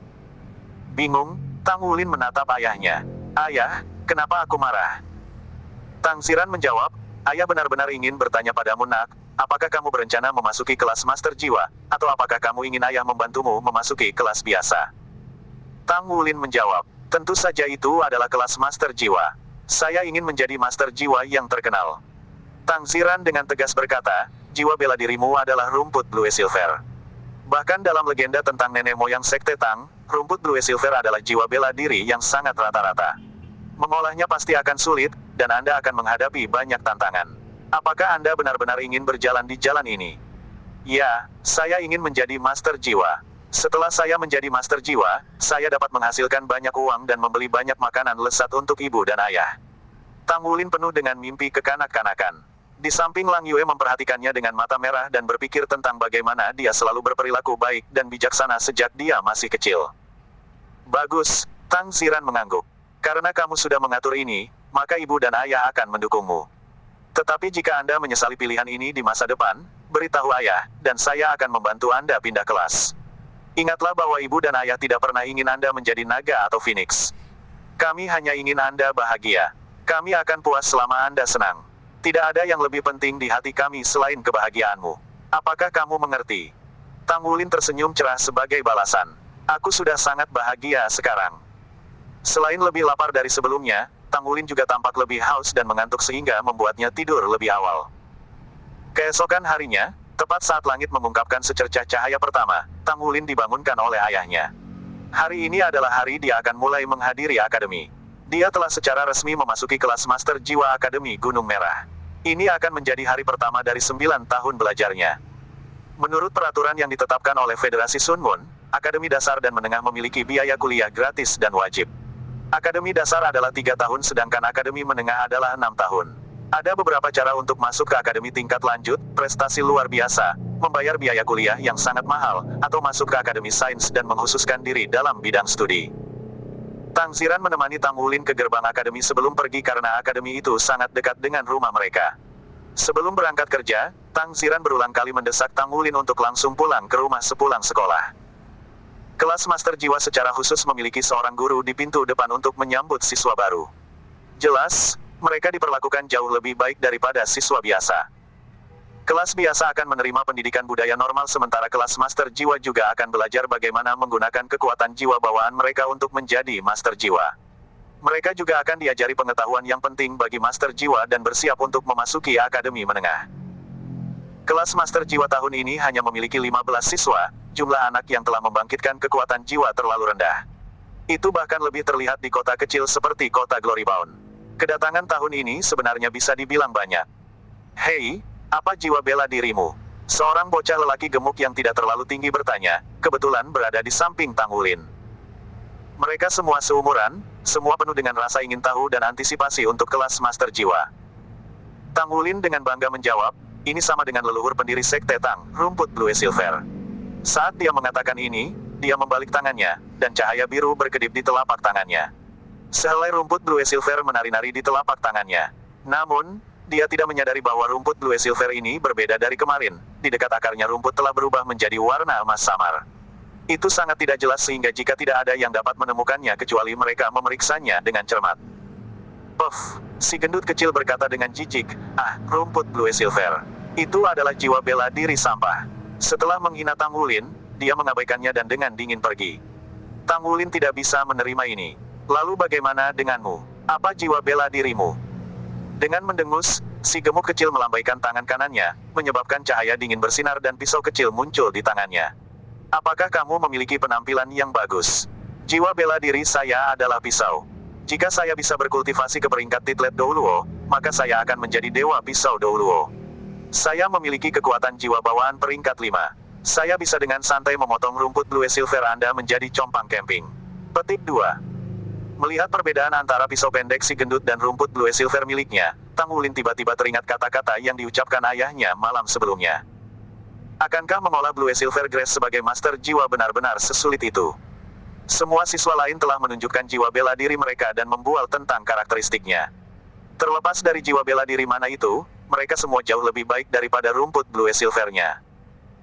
Bingung, Tang Wulin menatap ayahnya. "Ayah, kenapa aku marah?" Tang Ziran menjawab, "Ayah benar-benar ingin bertanya padamu nak, apakah kamu berencana memasuki kelas Master Jiwa, atau apakah kamu ingin ayah membantumu memasuki kelas biasa?" Tang Wulin menjawab, "Tentu saja itu adalah kelas Master Jiwa. Saya ingin menjadi Master Jiwa yang terkenal." Tang Ziran dengan tegas berkata, "Jiwa bela dirimu adalah rumput Blue Silver. Bahkan dalam legenda tentang nenek moyang Sekte Tang, rumput Blue Silver adalah jiwa bela diri yang sangat rata-rata. Mengolahnya pasti akan sulit, dan Anda akan menghadapi banyak tantangan. Apakah Anda benar-benar ingin berjalan di jalan ini?" "Ya, saya ingin menjadi Master Jiwa. Setelah saya menjadi Master Jiwa, saya dapat menghasilkan banyak uang dan membeli banyak makanan lezat untuk ibu dan ayah." Tang Wulin penuh dengan mimpi kekanak-kanakan. Di samping Lang Yue memperhatikannya dengan mata merah dan berpikir tentang bagaimana dia selalu berperilaku baik dan bijaksana sejak dia masih kecil. "Bagus," Tang Ziran mengangguk. "Karena kamu sudah mengatur ini, maka ibu dan ayah akan mendukungmu. Tetapi jika Anda menyesali pilihan ini di masa depan, beritahu ayah, dan saya akan membantu Anda pindah kelas. Ingatlah bahwa ibu dan ayah tidak pernah ingin Anda menjadi naga atau phoenix. Kami hanya ingin Anda bahagia. Kami akan puas selama Anda senang. Tidak ada yang lebih penting di hati kami selain kebahagiaanmu. Apakah kamu mengerti?" Tang Wulin tersenyum cerah sebagai balasan. "Aku sudah sangat bahagia sekarang." Selain lebih lapar dari sebelumnya, Tang Wulin juga tampak lebih haus dan mengantuk sehingga membuatnya tidur lebih awal. Keesokan harinya, tepat saat langit mengungkapkan secercah cahaya pertama, Tang Wulin dibangunkan oleh ayahnya. Hari ini adalah hari dia akan mulai menghadiri akademi. Dia telah secara resmi memasuki kelas Master Jiwa Akademi Gunung Merah. Ini akan menjadi hari pertama dari 9 tahun belajarnya. Menurut peraturan yang ditetapkan oleh Federasi Sun Moon, Akademi Dasar dan Menengah memiliki biaya kuliah gratis dan wajib. Akademi Dasar adalah 3 tahun sedangkan Akademi Menengah adalah 6 tahun. Ada beberapa cara untuk masuk ke akademi tingkat lanjut, prestasi luar biasa, membayar biaya kuliah yang sangat mahal, atau masuk ke akademi sains dan mengkhususkan diri dalam bidang studi. Tang Ziran menemani Tang Wulin ke gerbang akademi sebelum pergi karena akademi itu sangat dekat dengan rumah mereka. Sebelum berangkat kerja, Tang Ziran berulang kali mendesak Tang Wulin untuk langsung pulang ke rumah sepulang sekolah. Kelas Master Jiwa secara khusus memiliki seorang guru di pintu depan untuk menyambut siswa baru. Jelas, mereka diperlakukan jauh lebih baik daripada siswa biasa. Kelas biasa akan menerima pendidikan budaya normal sementara kelas master jiwa juga akan belajar bagaimana menggunakan kekuatan jiwa bawaan mereka untuk menjadi master jiwa. Mereka juga akan diajari pengetahuan yang penting bagi master jiwa dan bersiap untuk memasuki akademi menengah. Kelas master jiwa tahun ini hanya memiliki 15 siswa, jumlah anak yang telah membangkitkan kekuatan jiwa terlalu rendah. Itu bahkan lebih terlihat di kota kecil seperti kota Glorybound. Kedatangan tahun ini sebenarnya bisa dibilang banyak. Hei, apa jiwa bela dirimu? Seorang bocah lelaki gemuk yang tidak terlalu tinggi bertanya, kebetulan berada di samping Tang Wulin. Mereka semua seumuran, semua penuh dengan rasa ingin tahu dan antisipasi untuk kelas master jiwa. Tang Wulin dengan bangga menjawab, ini sama dengan leluhur pendiri sekte Tang, rumput Blue Silver. Saat dia mengatakan ini, dia membalik tangannya, dan cahaya biru berkedip di telapak tangannya. Sehelai rumput Blue Silver menari-nari di telapak tangannya. Namun, dia tidak menyadari bahwa rumput Blue Silver ini berbeda dari kemarin. Di dekat akarnya rumput telah berubah menjadi warna emas samar. Itu sangat tidak jelas sehingga jika tidak ada yang dapat menemukannya kecuali mereka memeriksanya dengan cermat. Puff, si gendut kecil berkata dengan jijik, rumput Blue Silver. Itu adalah jiwa bela diri sampah. Setelah menghina Tang Wulin, dia mengabaikannya dan dengan dingin pergi. Tang Wulin tidak bisa menerima ini. Lalu bagaimana denganmu? Apa jiwa bela dirimu? Dengan mendengus, si gemuk kecil melambaikan tangan kanannya, menyebabkan cahaya dingin bersinar dan pisau kecil muncul di tangannya. Apakah kamu memiliki penampilan yang bagus? Jiwa bela diri saya adalah pisau. Jika saya bisa berkultivasi ke peringkat Titlet Douluo, maka saya akan menjadi dewa pisau Douluo. Saya memiliki kekuatan jiwa bawaan peringkat 5. Saya bisa dengan santai memotong rumput Blue Silver Anda menjadi compang camping. Petik 2. Melihat perbedaan antara pisau pendek si gendut dan rumput Blue Silver miliknya, Tang Wulin tiba-tiba teringat kata-kata yang diucapkan ayahnya malam sebelumnya. Akankah mengolah Blue Silver Grass sebagai master jiwa benar-benar sesulit itu? Semua siswa lain telah menunjukkan jiwa bela diri mereka dan membual tentang karakteristiknya. Terlepas dari jiwa bela diri mana itu, mereka semua jauh lebih baik daripada rumput Blue Silver-nya.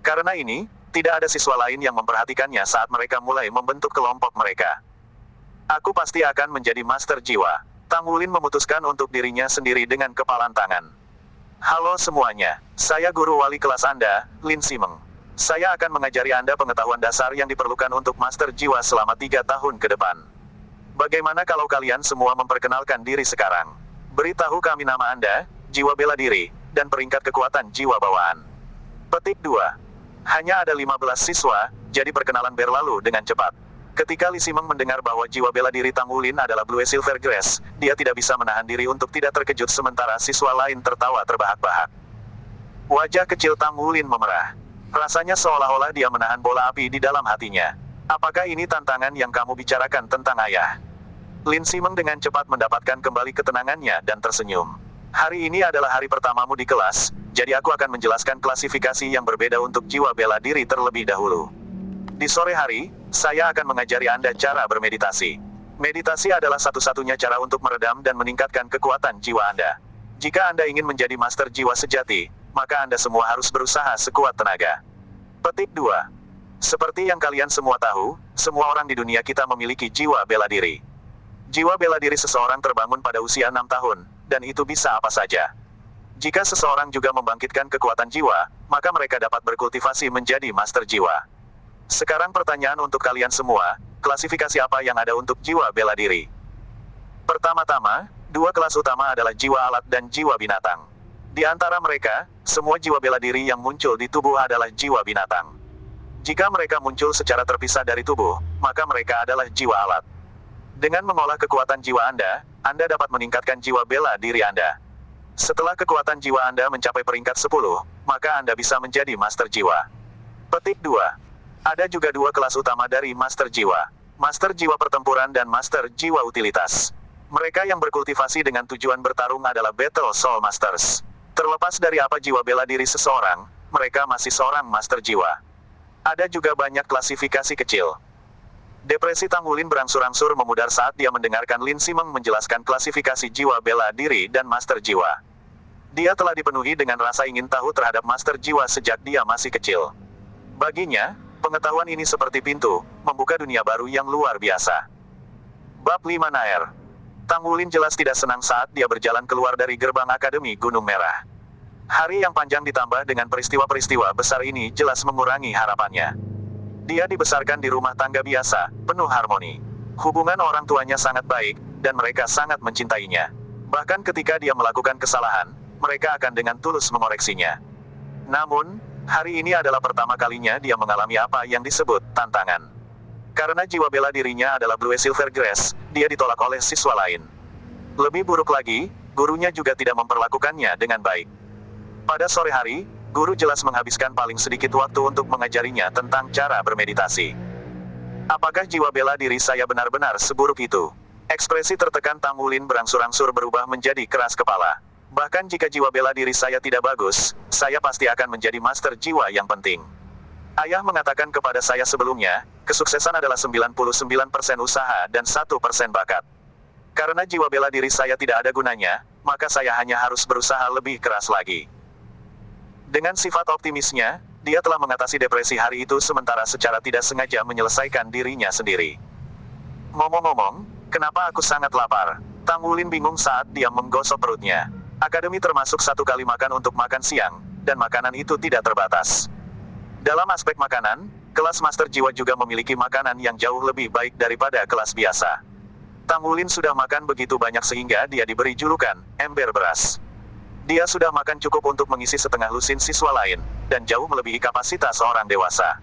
Karena ini, tidak ada siswa lain yang memperhatikannya saat mereka mulai membentuk kelompok mereka. Aku pasti akan menjadi master jiwa. Tang Wulin memutuskan untuk dirinya sendiri dengan kepalan tangan. Halo semuanya, saya guru wali kelas Anda, Lin Simeng. Saya akan mengajari Anda pengetahuan dasar yang diperlukan untuk master jiwa selama 3 tahun ke depan. Bagaimana kalau kalian semua memperkenalkan diri sekarang? Beritahu kami nama Anda, jiwa bela diri, dan peringkat kekuatan jiwa bawaan. Petik 2. Hanya ada 15 siswa, jadi perkenalan berlalu dengan cepat. Ketika Li Simeng mendengar bahwa jiwa bela diri Tang Wulin adalah Blue Silver Grass, dia tidak bisa menahan diri untuk tidak terkejut sementara siswa lain tertawa terbahak-bahak. Wajah kecil Tang Wulin memerah. Rasanya seolah-olah dia menahan bola api di dalam hatinya. Apakah ini tantangan yang kamu bicarakan tentang ayah? Lin Simeng dengan cepat mendapatkan kembali ketenangannya dan tersenyum. Hari ini adalah hari pertamamu di kelas, jadi aku akan menjelaskan klasifikasi yang berbeda untuk jiwa bela diri terlebih dahulu. Di sore hari, saya akan mengajari Anda cara bermeditasi. Meditasi adalah satu-satunya cara untuk meredam dan meningkatkan kekuatan jiwa Anda. Jika Anda ingin menjadi master jiwa sejati, maka Anda semua harus berusaha sekuat tenaga. Petik 2. Seperti yang kalian semua tahu, semua orang di dunia kita memiliki jiwa bela diri. Jiwa bela diri seseorang terbangun pada usia 6 tahun, dan itu bisa apa saja. Jika seseorang juga membangkitkan kekuatan jiwa, maka mereka dapat berkultivasi menjadi master jiwa. Sekarang pertanyaan untuk kalian semua, klasifikasi apa yang ada untuk jiwa bela diri? Pertama-tama, 2 kelas utama adalah jiwa alat dan jiwa binatang. Di antara mereka, semua jiwa bela diri yang muncul di tubuh adalah jiwa binatang. Jika mereka muncul secara terpisah dari tubuh, maka mereka adalah jiwa alat. Dengan mengolah kekuatan jiwa Anda dapat meningkatkan jiwa bela diri Anda. Setelah kekuatan jiwa Anda mencapai peringkat 10, maka Anda bisa menjadi master jiwa. Petik 2. Ada juga 2 kelas utama dari master jiwa. Master jiwa pertempuran dan master jiwa utilitas. Mereka yang berkultivasi dengan tujuan bertarung adalah Battle Soul Masters. Terlepas dari apa jiwa bela diri seseorang, mereka masih seorang master jiwa. Ada juga banyak klasifikasi kecil. Depresi Tang Wulin berangsur-angsur memudar saat dia mendengarkan Lin Simeng menjelaskan klasifikasi jiwa bela diri dan master jiwa. Dia telah dipenuhi dengan rasa ingin tahu terhadap master jiwa sejak dia masih kecil. Baginya, pengetahuan ini seperti pintu, membuka dunia baru yang luar biasa. Bab 5 Naer. Tang Wulin jelas tidak senang saat dia berjalan keluar dari gerbang Akademi Gunung Merah. Hari yang panjang ditambah dengan peristiwa-peristiwa besar ini jelas mengurangi harapannya. Dia dibesarkan di rumah tangga biasa, penuh harmoni. Hubungan orang tuanya sangat baik, dan mereka sangat mencintainya. Bahkan ketika dia melakukan kesalahan, mereka akan dengan tulus mengoreksinya. Namun, hari ini adalah pertama kalinya dia mengalami apa yang disebut tantangan. Karena jiwa bela dirinya adalah Blue Silver Grass, dia ditolak oleh siswa lain. Lebih buruk lagi, gurunya juga tidak memperlakukannya dengan baik. Pada sore hari, guru jelas menghabiskan paling sedikit waktu untuk mengajarinya tentang cara bermeditasi. Apakah jiwa bela diri saya benar-benar seburuk itu? Ekspresi tertekan Tang Wulin berangsur-angsur berubah menjadi keras kepala. Bahkan jika jiwa bela diri saya tidak bagus, saya pasti akan menjadi master jiwa yang penting. Ayah mengatakan kepada saya sebelumnya, kesuksesan adalah 99% usaha dan 1% bakat. Karena jiwa bela diri saya tidak ada gunanya, maka saya hanya harus berusaha lebih keras lagi. Dengan sifat optimisnya, dia telah mengatasi depresi hari itu sementara secara tidak sengaja menyelesaikan dirinya sendiri. Ngomong-ngomong, kenapa aku sangat lapar? Tang Wulin bingung saat dia menggosok perutnya. Akademi termasuk satu kali makan untuk makan siang, dan makanan itu tidak terbatas. Dalam aspek makanan, kelas Master Jiwa juga memiliki makanan yang jauh lebih baik daripada kelas biasa. Tang Wulin sudah makan begitu banyak sehingga dia diberi julukan, ember beras. Dia sudah makan cukup untuk mengisi setengah lusin siswa lain, dan jauh melebihi kapasitas orang dewasa.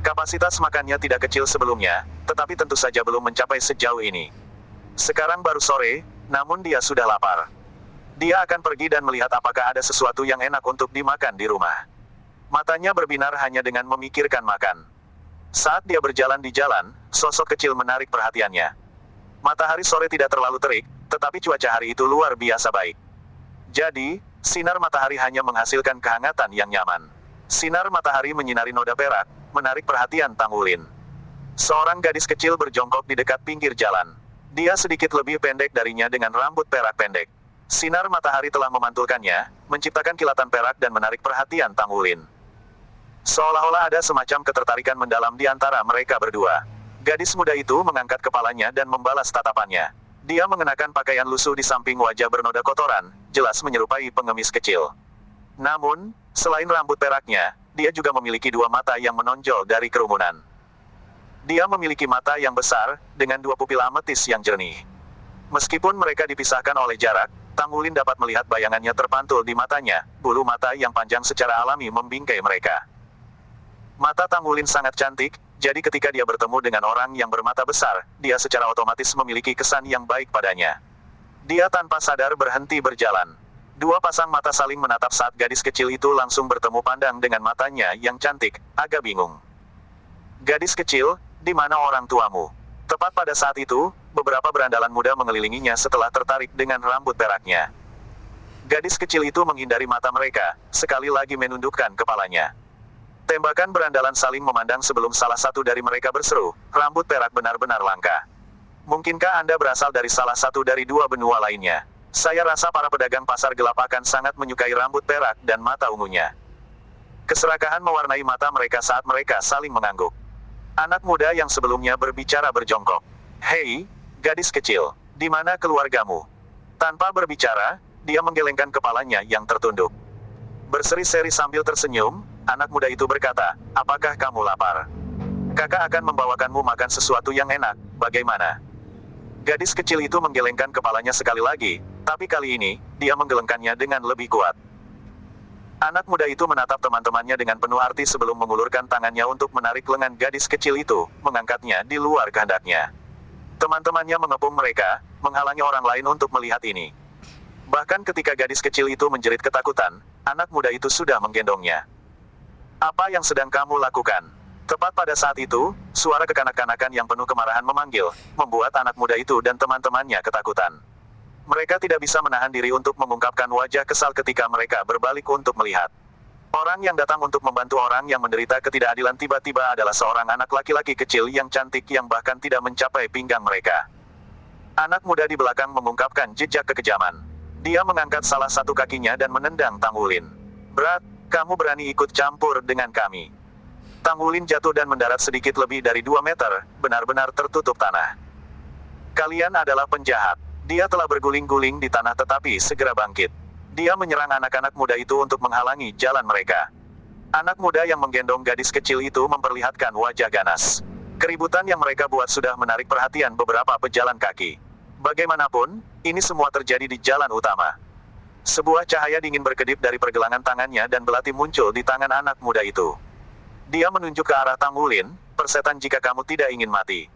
Kapasitas makannya tidak kecil sebelumnya, tetapi tentu saja belum mencapai sejauh ini. Sekarang baru sore, namun dia sudah lapar. Dia akan pergi dan melihat apakah ada sesuatu yang enak untuk dimakan di rumah. Matanya berbinar hanya dengan memikirkan makan. Saat dia berjalan di jalan, sosok kecil menarik perhatiannya. Matahari sore tidak terlalu terik, tetapi cuaca hari itu luar biasa baik. Jadi, sinar matahari hanya menghasilkan kehangatan yang nyaman. Sinar matahari menyinari noda perak, menarik perhatian Tang Wulin. Seorang gadis kecil berjongkok di dekat pinggir jalan. Dia sedikit lebih pendek darinya dengan rambut perak pendek. Sinar matahari telah memantulkannya, menciptakan kilatan perak dan menarik perhatian Tang Wulin. Seolah-olah ada semacam ketertarikan mendalam di antara mereka berdua. Gadis muda itu mengangkat kepalanya dan membalas tatapannya. Dia mengenakan pakaian lusuh di samping wajah bernoda kotoran, jelas menyerupai pengemis kecil. Namun, selain rambut peraknya, dia juga memiliki dua mata yang menonjol dari kerumunan. Dia memiliki mata yang besar, dengan dua pupil ametis yang jernih. Meskipun mereka dipisahkan oleh jarak, Tang Wulin dapat melihat bayangannya terpantul di matanya, bulu mata yang panjang secara alami membingkai mereka. Mata Tang Wulin sangat cantik, jadi ketika dia bertemu dengan orang yang bermata besar, dia secara otomatis memiliki kesan yang baik padanya. Dia tanpa sadar berhenti berjalan. Dua pasang mata saling menatap saat gadis kecil itu langsung bertemu pandang dengan matanya yang cantik, agak bingung. Gadis kecil, di mana orang tuamu? Tepat pada saat itu, beberapa berandalan muda mengelilinginya setelah tertarik dengan rambut peraknya. Gadis kecil itu menghindari mata mereka, sekali lagi menundukkan kepalanya. Tembakan berandalan saling memandang sebelum salah satu dari mereka berseru, rambut perak benar-benar langka. Mungkinkah Anda berasal dari salah satu dari dua benua lainnya? Saya rasa para pedagang pasar gelap akan sangat menyukai rambut perak dan mata ungunya. Keserakahan mewarnai mata mereka saat mereka saling mengangguk. Anak muda yang sebelumnya berbicara berjongkok. Hei, gadis kecil, di mana keluargamu? Tanpa berbicara, dia menggelengkan kepalanya yang tertunduk. Berseri-seri sambil tersenyum, anak muda itu berkata, apakah kamu lapar? Kakak akan membawakanmu makan sesuatu yang enak, bagaimana? Gadis kecil itu menggelengkan kepalanya sekali lagi, tapi kali ini, dia menggelengkannya dengan lebih kuat. Anak muda itu menatap teman-temannya dengan penuh arti sebelum mengulurkan tangannya untuk menarik lengan gadis kecil itu, mengangkatnya di luar kehendaknya. Teman-temannya mengepung mereka, menghalangi orang lain untuk melihat ini. Bahkan ketika gadis kecil itu menjerit ketakutan, anak muda itu sudah menggendongnya. Apa yang sedang kamu lakukan? Tepat pada saat itu, suara kekanak-kanakan yang penuh kemarahan memanggil, membuat anak muda itu dan teman-temannya ketakutan. Mereka tidak bisa menahan diri untuk mengungkapkan wajah kesal ketika mereka berbalik untuk melihat. Orang yang datang untuk membantu orang yang menderita ketidakadilan tiba-tiba adalah seorang anak laki-laki kecil yang cantik yang bahkan tidak mencapai pinggang mereka. Anak muda di belakang mengungkapkan jejak kekejaman. Dia mengangkat salah satu kakinya dan menendang Tang Wulin. Berat, kamu berani ikut campur dengan kami. Tang Wulin jatuh dan mendarat sedikit lebih dari 2 meter, benar-benar tertutup tanah. Kalian adalah penjahat. Dia telah berguling-guling di tanah tetapi segera bangkit. Dia menyerang anak-anak muda itu untuk menghalangi jalan mereka. Anak muda yang menggendong gadis kecil itu memperlihatkan wajah ganas. Keributan yang mereka buat sudah menarik perhatian beberapa pejalan kaki. Bagaimanapun, ini semua terjadi di jalan utama. Sebuah cahaya dingin berkedip dari pergelangan tangannya dan belati muncul di tangan anak muda itu. Dia menunjuk ke arah Tang Wulin, "Persetan jika kamu tidak ingin mati."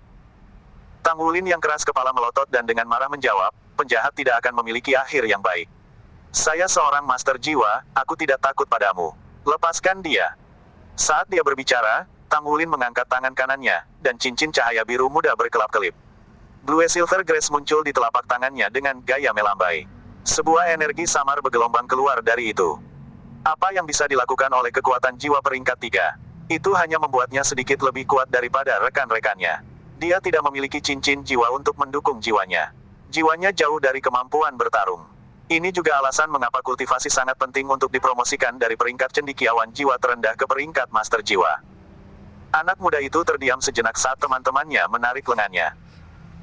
Tang Wulin yang keras kepala melotot dan dengan marah menjawab, "Penjahat tidak akan memiliki akhir yang baik. Saya seorang master jiwa, aku tidak takut padamu. Lepaskan dia." Saat dia berbicara, Tang Wulin mengangkat tangan kanannya, dan cincin cahaya biru muda berkelap-kelip. Blue Silver Grace muncul di telapak tangannya dengan gaya melambai. Sebuah energi samar bergelombang keluar dari itu. Apa yang bisa dilakukan oleh kekuatan jiwa peringkat 3? Itu hanya membuatnya sedikit lebih kuat daripada rekan-rekannya. Dia tidak memiliki cincin jiwa untuk mendukung jiwanya. Jiwanya jauh dari kemampuan bertarung. Ini juga alasan mengapa kultivasi sangat penting untuk dipromosikan dari peringkat cendekiawan jiwa terendah ke peringkat master jiwa. Anak muda itu terdiam sejenak saat teman-temannya menarik lengannya.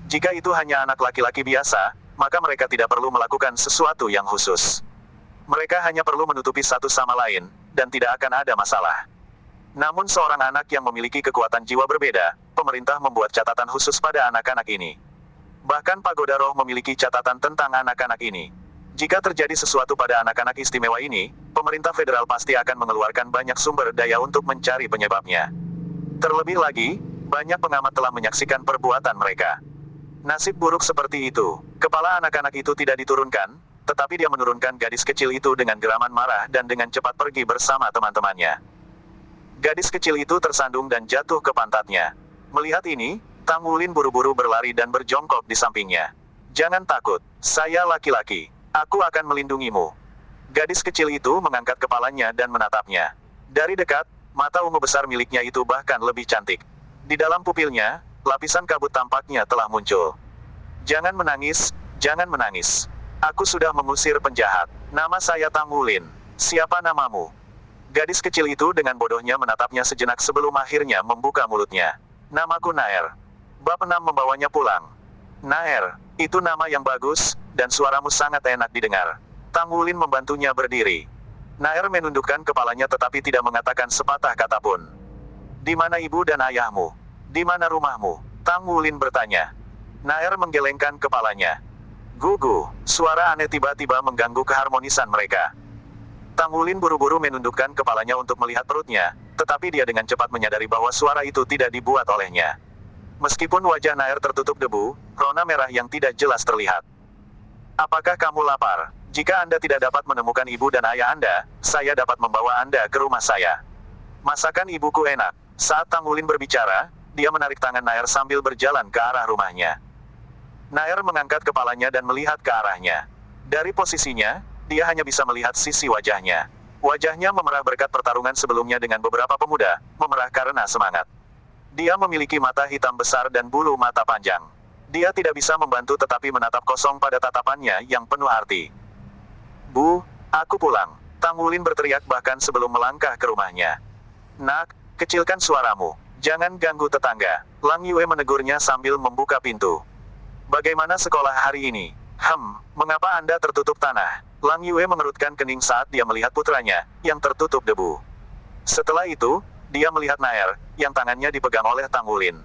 Jika itu hanya anak laki-laki biasa, maka mereka tidak perlu melakukan sesuatu yang khusus. Mereka hanya perlu menutupi satu sama lain, dan tidak akan ada masalah. Namun seorang anak yang memiliki kekuatan jiwa berbeda, pemerintah membuat catatan khusus pada anak-anak ini. Bahkan Pagoda Roh memiliki catatan tentang anak-anak ini. Jika terjadi sesuatu pada anak-anak istimewa ini, pemerintah federal pasti akan mengeluarkan banyak sumber daya untuk mencari penyebabnya. Terlebih lagi, banyak pengamat telah menyaksikan perbuatan mereka. Nasib buruk seperti itu, kepala anak-anak itu tidak diturunkan, tetapi dia menurunkan gadis kecil itu dengan geraman marah dan dengan cepat pergi bersama teman-temannya. Gadis kecil itu tersandung dan jatuh ke pantatnya. Melihat ini, Tang Wulin buru-buru berlari dan berjongkok di sampingnya. "Jangan takut, saya laki-laki. Aku akan melindungimu." Gadis kecil itu mengangkat kepalanya dan menatapnya. Dari dekat, mata ungu besar miliknya itu bahkan lebih cantik. Di dalam pupilnya, lapisan kabut tampaknya telah muncul. "Jangan menangis, jangan menangis. Aku sudah mengusir penjahat. Nama saya Tang Wulin. Siapa namamu?" Gadis kecil itu dengan bodohnya menatapnya sejenak sebelum akhirnya membuka mulutnya. "Namaku Naer. Bab 6 membawanya pulang." "Naer, itu nama yang bagus, dan suaramu sangat enak didengar." Tang Wulin membantunya berdiri. Naer menundukkan kepalanya tetapi tidak mengatakan sepatah kata pun. "Di mana ibu dan ayahmu? Di mana rumahmu?" Tang Wulin bertanya. Naer menggelengkan kepalanya. Gugu, suara aneh tiba-tiba mengganggu keharmonisan mereka. Tang Wulin buru-buru menundukkan kepalanya untuk melihat perutnya, tetapi dia dengan cepat menyadari bahwa suara itu tidak dibuat olehnya. Meskipun wajah Naer tertutup debu, rona merah yang tidak jelas terlihat. "Apakah kamu lapar? Jika Anda tidak dapat menemukan ibu dan ayah Anda, saya dapat membawa Anda ke rumah saya. Masakan ibuku enak." Saat Tang Wulin berbicara, dia menarik tangan Naer sambil berjalan ke arah rumahnya. Naer mengangkat kepalanya dan melihat ke arahnya. Dari posisinya, dia hanya bisa melihat sisi wajahnya. Wajahnya memerah berkat pertarungan sebelumnya dengan beberapa pemuda, memerah karena semangat. Dia memiliki mata hitam besar dan bulu mata panjang. Dia tidak bisa membantu tetapi menatap kosong pada tatapannya yang penuh arti. "Bu, aku pulang." Tang Wulin berteriak bahkan sebelum melangkah ke rumahnya. "Nak, kecilkan suaramu. Jangan ganggu tetangga." Lang Yue menegurnya sambil membuka pintu. "Bagaimana sekolah hari ini?" Mengapa Anda tertutup tanah?" Lang Yue mengerutkan kening saat dia melihat putranya, yang tertutup debu. Setelah itu, dia melihat Naer, yang tangannya dipegang oleh Tang Wulin.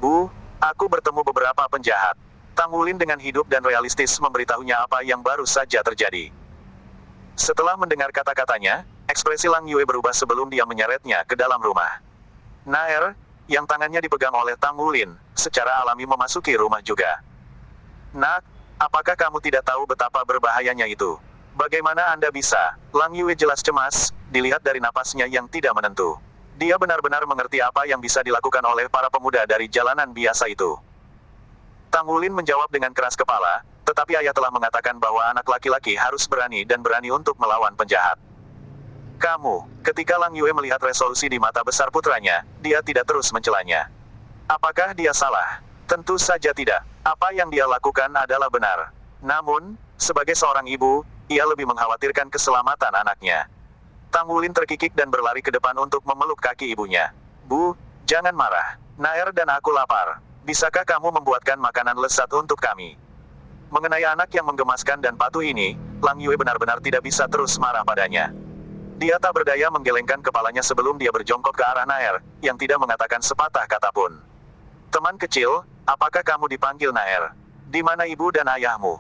"Bu, aku bertemu beberapa penjahat." Tang Wulin dengan hidup dan realistis memberitahunya apa yang baru saja terjadi. Setelah mendengar kata-katanya, ekspresi Lang Yue berubah sebelum dia menyeretnya ke dalam rumah. Naer, yang tangannya dipegang oleh Tang Wulin, secara alami memasuki rumah juga. "Nak, apakah kamu tidak tahu betapa berbahayanya itu? Bagaimana Anda bisa?" Lang Yue jelas cemas, dilihat dari napasnya yang tidak menentu. Dia benar-benar mengerti apa yang bisa dilakukan oleh para pemuda dari jalanan biasa itu. Tang Wulin menjawab dengan keras kepala, tetapi ayah telah mengatakan bahwa anak laki-laki harus berani dan berani untuk melawan penjahat. "Kamu," ketika Lang Yue melihat resolusi di mata besar putranya, dia tidak terus mencelanya. Apakah dia salah? Tentu saja tidak. Apa yang dia lakukan adalah benar. Namun, sebagai seorang ibu, ia lebih mengkhawatirkan keselamatan anaknya. Tang Wulin terkikik dan berlari ke depan untuk memeluk kaki ibunya. "Bu, jangan marah. Naer dan aku lapar. Bisakah kamu membuatkan makanan lezat untuk kami?" Mengenai anak yang menggemaskan dan patuh ini, Lang Yue benar-benar tidak bisa terus marah padanya. Dia tak berdaya menggelengkan kepalanya sebelum dia berjongkok ke arah Naer, yang tidak mengatakan sepatah kata pun. Teman kecil, apakah kamu dipanggil Naer? Di mana ibu dan ayahmu?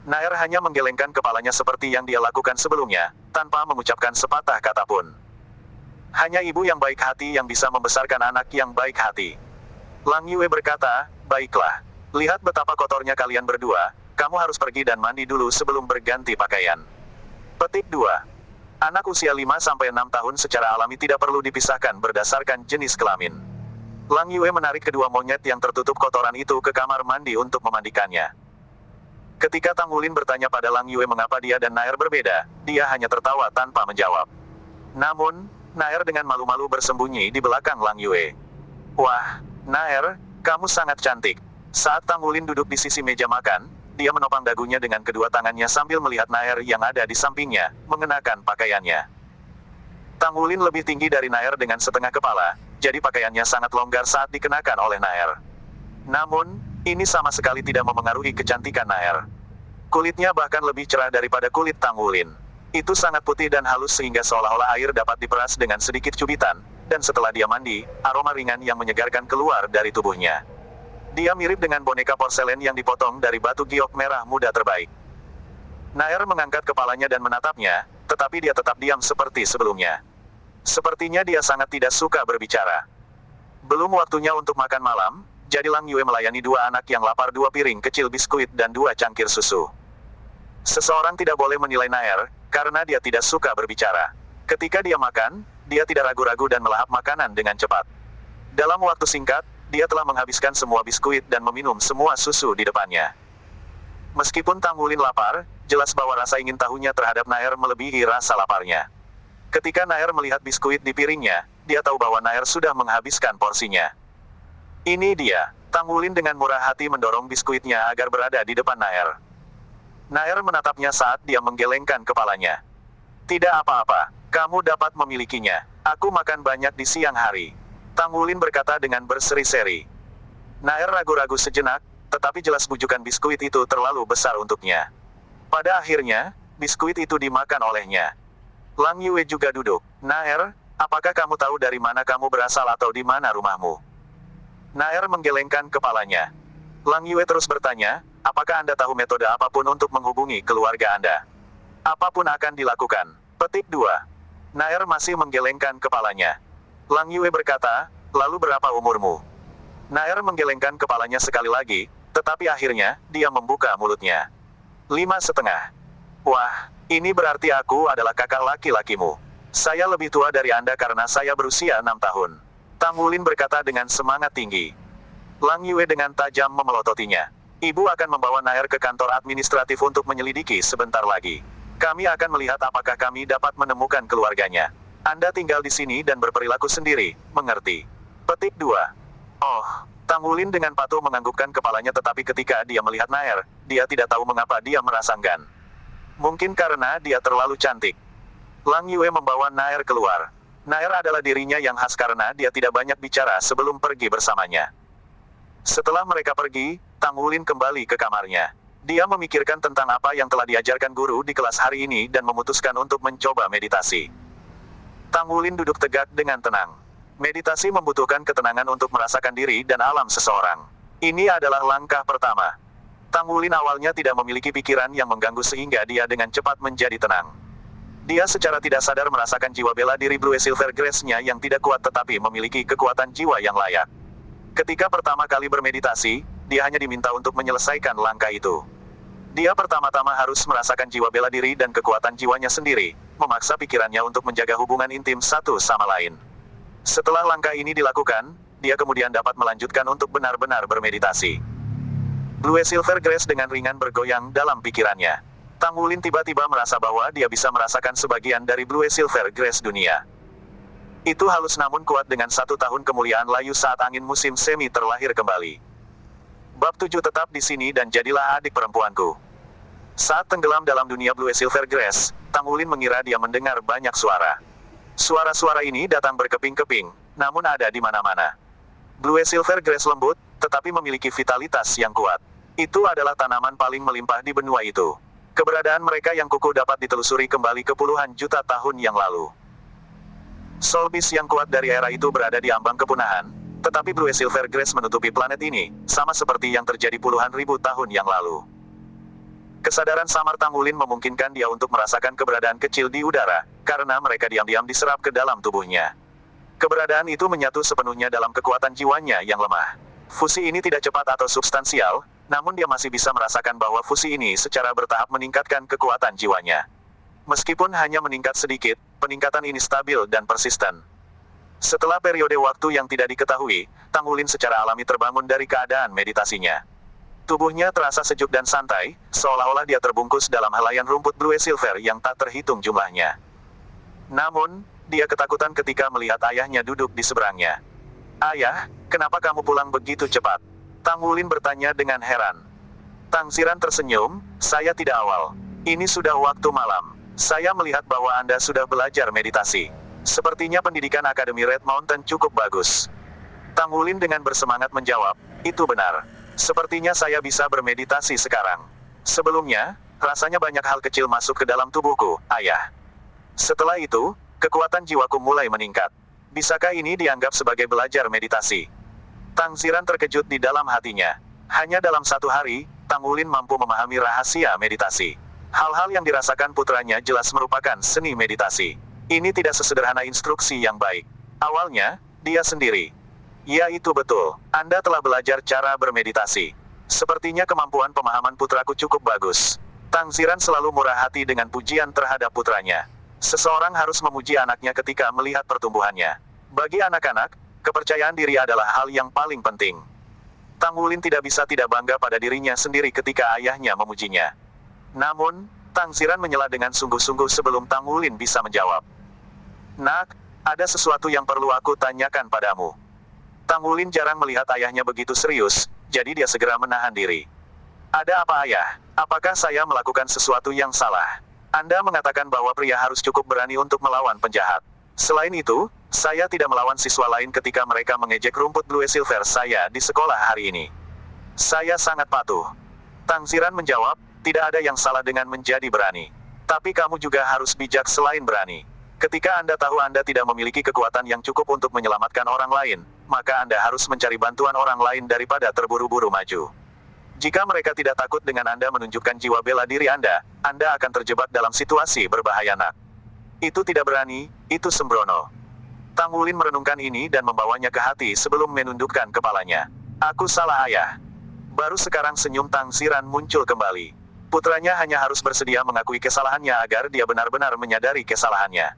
Naer hanya menggelengkan kepalanya seperti yang dia lakukan sebelumnya, tanpa mengucapkan sepatah kata pun. Hanya ibu yang baik hati yang bisa membesarkan anak yang baik hati. Lang Yue berkata, baiklah. Lihat betapa kotornya kalian berdua, kamu harus pergi dan mandi dulu sebelum berganti pakaian. Petik 2. Anak usia 5-6 tahun secara alami tidak perlu dipisahkan berdasarkan jenis kelamin. Lang Yue menarik kedua monyet yang tertutup kotoran itu ke kamar mandi untuk memandikannya. Ketika Tang Wulin bertanya pada Lang Yue mengapa dia dan Naer berbeda, dia hanya tertawa tanpa menjawab. Namun, Naer dengan malu-malu bersembunyi di belakang Lang Yue. Wah, Naer, kamu sangat cantik. Saat Tang Wulin duduk di sisi meja makan, dia menopang dagunya dengan kedua tangannya sambil melihat Naer yang ada di sampingnya, mengenakan pakaiannya. Tang Wulin lebih tinggi dari Naer dengan setengah kepala, jadi pakaiannya sangat longgar saat dikenakan oleh Naer. Namun, ini sama sekali tidak memengaruhi kecantikan Naer. Kulitnya bahkan lebih cerah daripada kulit Tang Wulin. Itu sangat putih dan halus sehingga seolah-olah air dapat diperas dengan sedikit cubitan, dan setelah dia mandi, aroma ringan yang menyegarkan keluar dari tubuhnya. Dia mirip dengan boneka porselen yang dipotong dari batu giok merah muda terbaik. Naer mengangkat kepalanya dan menatapnya, tetapi dia tetap diam seperti sebelumnya. Sepertinya dia sangat tidak suka berbicara. Belum waktunya untuk makan malam, jadi Lang Yue melayani dua anak yang lapar 2 piring kecil biskuit dan 2 cangkir susu. Seseorang tidak boleh menilai Naer, karena dia tidak suka berbicara. Ketika dia makan, dia tidak ragu-ragu dan melahap makanan dengan cepat. Dalam waktu singkat, dia telah menghabiskan semua biskuit dan meminum semua susu di depannya. Meskipun Tang Wulin lapar, jelas bahwa rasa ingin tahunya terhadap Naer melebihi rasa laparnya. Ketika Naer melihat biskuit di piringnya, dia tahu bahwa Naer sudah menghabiskan porsinya. Ini dia, Tang Wulin dengan murah hati mendorong biskuitnya agar berada di depan Naer. Naer menatapnya saat dia menggelengkan kepalanya. Tidak apa-apa, kamu dapat memilikinya. Aku makan banyak di siang hari. Tang Wulin berkata dengan berseri-seri. Naer ragu-ragu sejenak, tetapi jelas bujukan biskuit itu terlalu besar untuknya. Pada akhirnya, biskuit itu dimakan olehnya. Lang Yue juga duduk. Naer, apakah kamu tahu dari mana kamu berasal atau di mana rumahmu? Naer menggelengkan kepalanya. Lang Yue terus bertanya, apakah Anda tahu metode apapun untuk menghubungi keluarga Anda? Apapun akan dilakukan. Petik 2. Naer masih menggelengkan kepalanya. Lang Yue berkata, lalu berapa umurmu? Naer menggelengkan kepalanya sekali lagi, tetapi akhirnya, dia membuka mulutnya. 5,5. Wah, ini berarti aku adalah kakak laki-lakimu. Saya lebih tua dari Anda karena saya berusia 6 tahun. Tang Wulin berkata dengan semangat tinggi. Lang Yue dengan tajam memelototinya. Ibu akan membawa Naer ke kantor administratif untuk menyelidiki sebentar lagi. Kami akan melihat apakah kami dapat menemukan keluarganya. Anda tinggal di sini dan berperilaku sendiri, mengerti? Petik 2. Oh, Tang Wulin dengan patuh menganggukkan kepalanya tetapi ketika dia melihat Naer, dia tidak tahu mengapa dia merasa enggan. Mungkin karena dia terlalu cantik. Lang Yue membawa Naer keluar. Naer adalah dirinya yang khas karena dia tidak banyak bicara sebelum pergi bersamanya. Setelah mereka pergi, Tang Wulin kembali ke kamarnya. Dia memikirkan tentang apa yang telah diajarkan guru di kelas hari ini dan memutuskan untuk mencoba meditasi. Tang Wulin duduk tegak dengan tenang. Meditasi membutuhkan ketenangan untuk merasakan diri dan alam seseorang. Ini adalah langkah pertama. Tang Wulin awalnya tidak memiliki pikiran yang mengganggu sehingga dia dengan cepat menjadi tenang. Dia secara tidak sadar merasakan jiwa bela diri Blue Silver Grace-nya yang tidak kuat tetapi memiliki kekuatan jiwa yang layak. Ketika pertama kali bermeditasi, dia hanya diminta untuk menyelesaikan langkah itu. Dia pertama-tama harus merasakan jiwa bela diri dan kekuatan jiwanya sendiri, memaksa pikirannya untuk menjaga hubungan intim satu sama lain. Setelah langkah ini dilakukan, dia kemudian dapat melanjutkan untuk benar-benar bermeditasi. Blue Silver Grace dengan ringan bergoyang dalam pikirannya. Tang Wulin tiba-tiba merasa bahwa dia bisa merasakan sebagian dari Blue Silver Grace dunia. Itu halus namun kuat dengan 1 tahun kemuliaan layu saat angin musim semi terlahir kembali. Bab 7 tetap di sini dan jadilah adik perempuanku. Saat tenggelam dalam dunia Blue Silver Grace, Tang Wulin mengira dia mendengar banyak suara. Suara-suara ini datang berkeping-keping, namun ada di mana-mana. Blue Silver Grace lembut, tetapi memiliki vitalitas yang kuat. Itu adalah tanaman paling melimpah di benua itu. Keberadaan mereka yang kukuh dapat ditelusuri kembali ke puluhan juta tahun yang lalu. Soul Beast yang kuat dari era itu berada di ambang kepunahan, tetapi Blue Silver Grace menutupi planet ini, sama seperti yang terjadi puluhan ribu tahun yang lalu. Kesadaran samar Tangulin memungkinkan dia untuk merasakan keberadaan kecil di udara, karena mereka diam-diam diserap ke dalam tubuhnya. Keberadaan itu menyatu sepenuhnya dalam kekuatan jiwanya yang lemah. Fusi ini tidak cepat atau substansial, namun dia masih bisa merasakan bahwa fusi ini secara bertahap meningkatkan kekuatan jiwanya. Meskipun hanya meningkat sedikit, peningkatan ini stabil dan persisten. Setelah periode waktu yang tidak diketahui, Tangulin secara alami terbangun dari keadaan meditasinya. Tubuhnya terasa sejuk dan santai, seolah-olah dia terbungkus dalam helaian rumput Blue Silver yang tak terhitung jumlahnya. Namun, dia ketakutan ketika melihat ayahnya duduk di seberangnya. "Ayah, kenapa kamu pulang begitu cepat?" Tangulin bertanya dengan heran. Tang Xiran tersenyum, "Saya tidak awal. Ini sudah waktu malam. Saya melihat bahwa Anda sudah belajar meditasi. Sepertinya pendidikan Akademi Red Mountain cukup bagus." Tangulin dengan bersemangat menjawab, "Itu benar. Sepertinya saya bisa bermeditasi sekarang. Sebelumnya, rasanya banyak hal kecil masuk ke dalam tubuhku, ayah. Setelah itu, kekuatan jiwaku mulai meningkat. Bisakah ini dianggap sebagai belajar meditasi?" Tang Xiran terkejut di dalam hatinya. Hanya dalam satu hari, Tangulin mampu memahami rahasia meditasi. Hal-hal yang dirasakan putranya jelas merupakan seni meditasi. Ini tidak sesederhana instruksi yang baik. Awalnya, dia sendiri. "Ya, itu betul. Anda telah belajar cara bermeditasi. Sepertinya kemampuan pemahaman putraku cukup bagus." Tang Xiran selalu murah hati dengan pujian terhadap putranya. Seseorang harus memuji anaknya ketika melihat pertumbuhannya. Bagi anak-anak, kepercayaan diri adalah hal yang paling penting. Tangulin tidak bisa tidak bangga pada dirinya sendiri ketika ayahnya memujinya. Namun, Tang Xiran menyela dengan sungguh-sungguh sebelum Tangulin bisa menjawab. "Nak, ada sesuatu yang perlu aku tanyakan padamu." Tangulin jarang melihat ayahnya begitu serius, jadi dia segera menahan diri. "Ada apa, ayah? Apakah saya melakukan sesuatu yang salah? Anda mengatakan bahwa pria harus cukup berani untuk melawan penjahat. Selain itu, saya tidak melawan siswa lain ketika mereka mengejek rumput Blue Silver saya di sekolah hari ini. Saya sangat patuh." Tang Xiran menjawab, "Tidak ada yang salah dengan menjadi berani. Tapi kamu juga harus bijak selain berani. Ketika Anda tahu Anda tidak memiliki kekuatan yang cukup untuk menyelamatkan orang lain, maka Anda harus mencari bantuan orang lain daripada terburu-buru maju. Jika mereka tidak takut dengan Anda menunjukkan jiwa bela diri Anda akan terjebak dalam situasi berbahaya, nak. Itu tidak berani, itu sembrono." Tangulin merenungkan ini dan membawanya ke hati sebelum menundukkan kepalanya. "Aku salah, ayah." Baru sekarang senyum Tang Xiran muncul kembali. Putranya hanya harus bersedia mengakui kesalahannya agar dia benar-benar menyadari kesalahannya.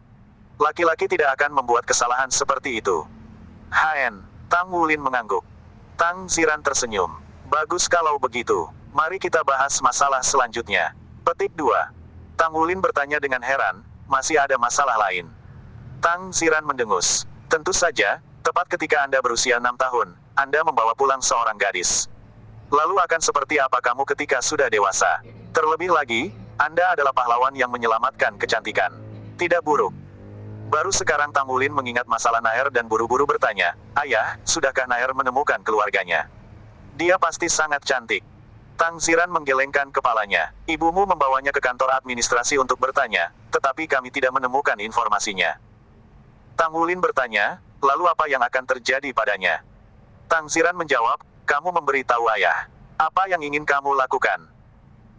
Laki-laki tidak akan membuat kesalahan seperti itu. "Haen," Tangulin mengangguk. Tang Xiran tersenyum. "Bagus kalau begitu. Mari kita bahas masalah selanjutnya." Petik 2. Tangulin bertanya dengan heran, "Masih ada masalah lain?" Tang Xiran mendengus. "Tentu saja, tepat ketika Anda berusia 6 tahun, Anda membawa pulang seorang gadis. Lalu akan seperti apa kamu ketika sudah dewasa? Terlebih lagi, Anda adalah pahlawan yang menyelamatkan kecantikan. Tidak buruk." Baru sekarang Tangulin mengingat masalah Nair dan buru-buru bertanya, "Ayah, sudahkah Nair menemukan keluarganya? Dia pasti sangat cantik." Tang Xiran menggelengkan kepalanya. "Ibumu membawanya ke kantor administrasi untuk bertanya, tetapi kami tidak menemukan informasinya." Tangulin bertanya, "Lalu apa yang akan terjadi padanya?" Tang Xiran menjawab, "Kamu memberitahu ayah. Apa yang ingin kamu lakukan?"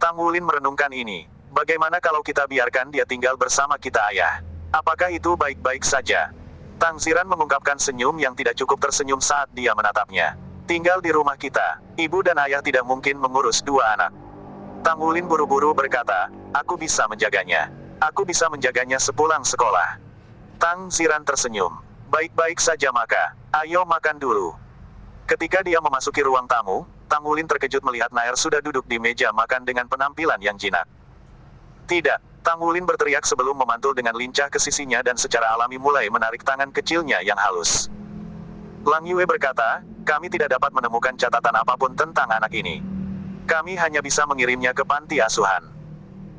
Tangulin merenungkan ini. "Bagaimana kalau kita biarkan dia tinggal bersama kita, ayah? Apakah itu baik-baik saja?" Tang Xiran mengungkapkan senyum yang tidak cukup tersenyum saat dia menatapnya. "Tinggal di rumah kita, ibu dan ayah tidak mungkin mengurus 2 anak." Tangulin buru-buru berkata, "Aku bisa menjaganya. Aku bisa menjaganya sepulang sekolah." Tang Xiran tersenyum. "Baik-baik saja, maka ayo makan dulu." Ketika dia memasuki ruang tamu, Tangulin terkejut melihat Nair sudah duduk di meja makan dengan penampilan yang jinak. "Tidak!" Tangulin berteriak sebelum memantul dengan lincah ke sisinya dan secara alami mulai menarik tangan kecilnya yang halus. Lang Yue berkata, "Kami tidak dapat menemukan catatan apapun tentang anak ini. Kami hanya bisa mengirimnya ke panti asuhan."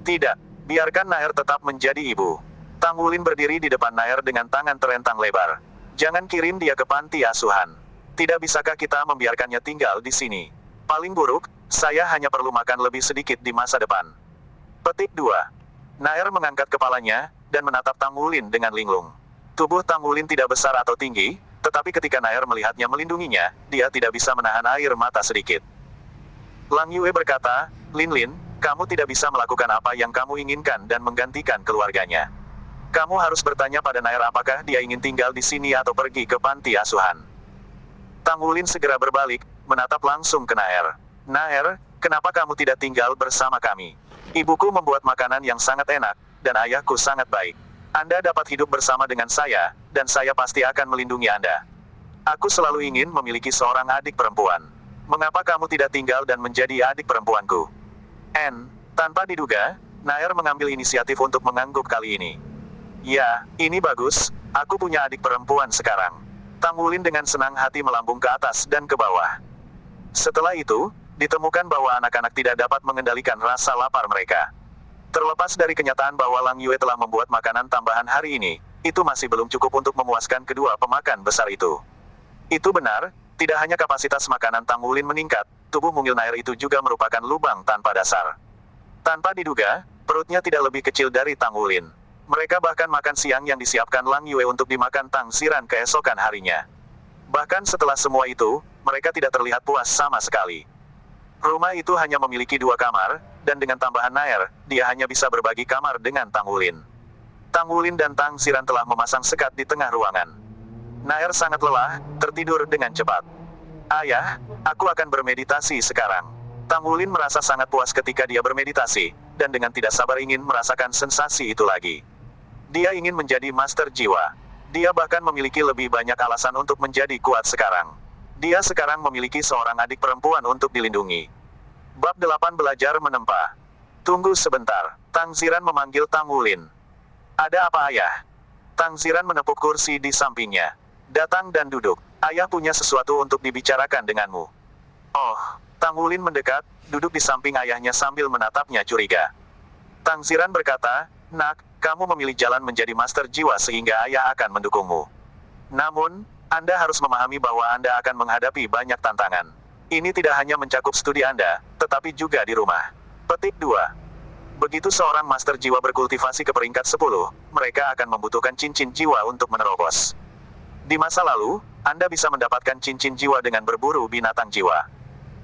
"Tidak, biarkan Nair tetap menjadi ibu." Tangulin berdiri di depan Nair dengan tangan terentang lebar. "Jangan kirim dia ke panti asuhan. Tidak bisakah kita membiarkannya tinggal di sini? Paling buruk, Saya hanya perlu makan lebih sedikit di masa depan. Petik 2. Nair mengangkat kepalanya, dan menatap Tang Wulin dengan linglung. Tubuh Tang Wulin tidak besar atau tinggi, tetapi ketika Nair melihatnya melindunginya, dia tidak bisa menahan air mata sedikit. Lang Yue berkata, Lin Lin, kamu tidak bisa melakukan apa yang kamu inginkan dan menggantikan keluarganya. Kamu harus bertanya pada Nair apakah dia ingin tinggal di sini atau pergi ke panti asuhan. Tang Wulin segera berbalik, menatap langsung ke Nair. Nair, kenapa kamu tidak tinggal bersama kami? Ibuku membuat makanan yang sangat enak, dan ayahku sangat baik. Anda dapat hidup bersama dengan saya, dan saya pasti akan melindungi Anda. Aku selalu ingin memiliki seorang adik perempuan. Mengapa kamu tidak tinggal dan menjadi adik perempuanku? Tanpa diduga, Nair mengambil inisiatif untuk mengangguk kali ini. Ya, ini bagus, aku punya adik perempuan sekarang. Tang Wulin dengan senang hati melambung ke atas dan ke bawah. Setelah itu, ditemukan bahwa anak-anak tidak dapat mengendalikan rasa lapar mereka. Terlepas dari kenyataan bahwa Lang Yue telah membuat makanan tambahan hari ini, itu masih belum cukup untuk memuaskan kedua pemakan besar itu. Itu benar, tidak hanya kapasitas makanan Tang Wulin meningkat, tubuh mungil Nair itu juga merupakan lubang tanpa dasar. Tanpa diduga, perutnya tidak lebih kecil dari Tang Wulin. Mereka bahkan makan siang yang disiapkan Lang Yue untuk dimakan Tang Xiran keesokan harinya. Bahkan setelah semua itu, mereka tidak terlihat puas sama sekali. Rumah itu hanya memiliki 2 kamar, dan dengan tambahan Nair, dia hanya bisa berbagi kamar dengan Tang Wulin. Tang Wulin dan Tang Xiran telah memasang sekat di tengah ruangan. Nair sangat lelah, tertidur dengan cepat. Ayah, aku akan bermeditasi sekarang. Tang Wulin merasa sangat puas ketika dia bermeditasi, dan dengan tidak sabar ingin merasakan sensasi itu lagi. Dia ingin menjadi master jiwa. Dia bahkan memiliki lebih banyak alasan untuk menjadi kuat sekarang. Dia sekarang memiliki seorang adik perempuan untuk dilindungi. Bab 8 Belajar Menempa. Tunggu sebentar, Tang Xiran memanggil Tang Wulin. Ada apa ayah? Tang Xiran menepuk kursi di sampingnya. Datang dan duduk, ayah punya sesuatu untuk dibicarakan denganmu. Oh, Tang Wulin mendekat, duduk di samping ayahnya sambil menatapnya curiga. Tang Xiran berkata, Nak, kamu memilih jalan menjadi master jiwa sehingga ayah akan mendukungmu. Namun, Anda harus memahami bahwa Anda akan menghadapi banyak tantangan. Ini tidak hanya mencakup studi Anda, tetapi juga di rumah. Petik 2. Begitu seorang master jiwa berkultivasi ke peringkat 10, mereka akan membutuhkan cincin jiwa untuk menerobos. Di masa lalu, Anda bisa mendapatkan cincin jiwa dengan berburu binatang jiwa.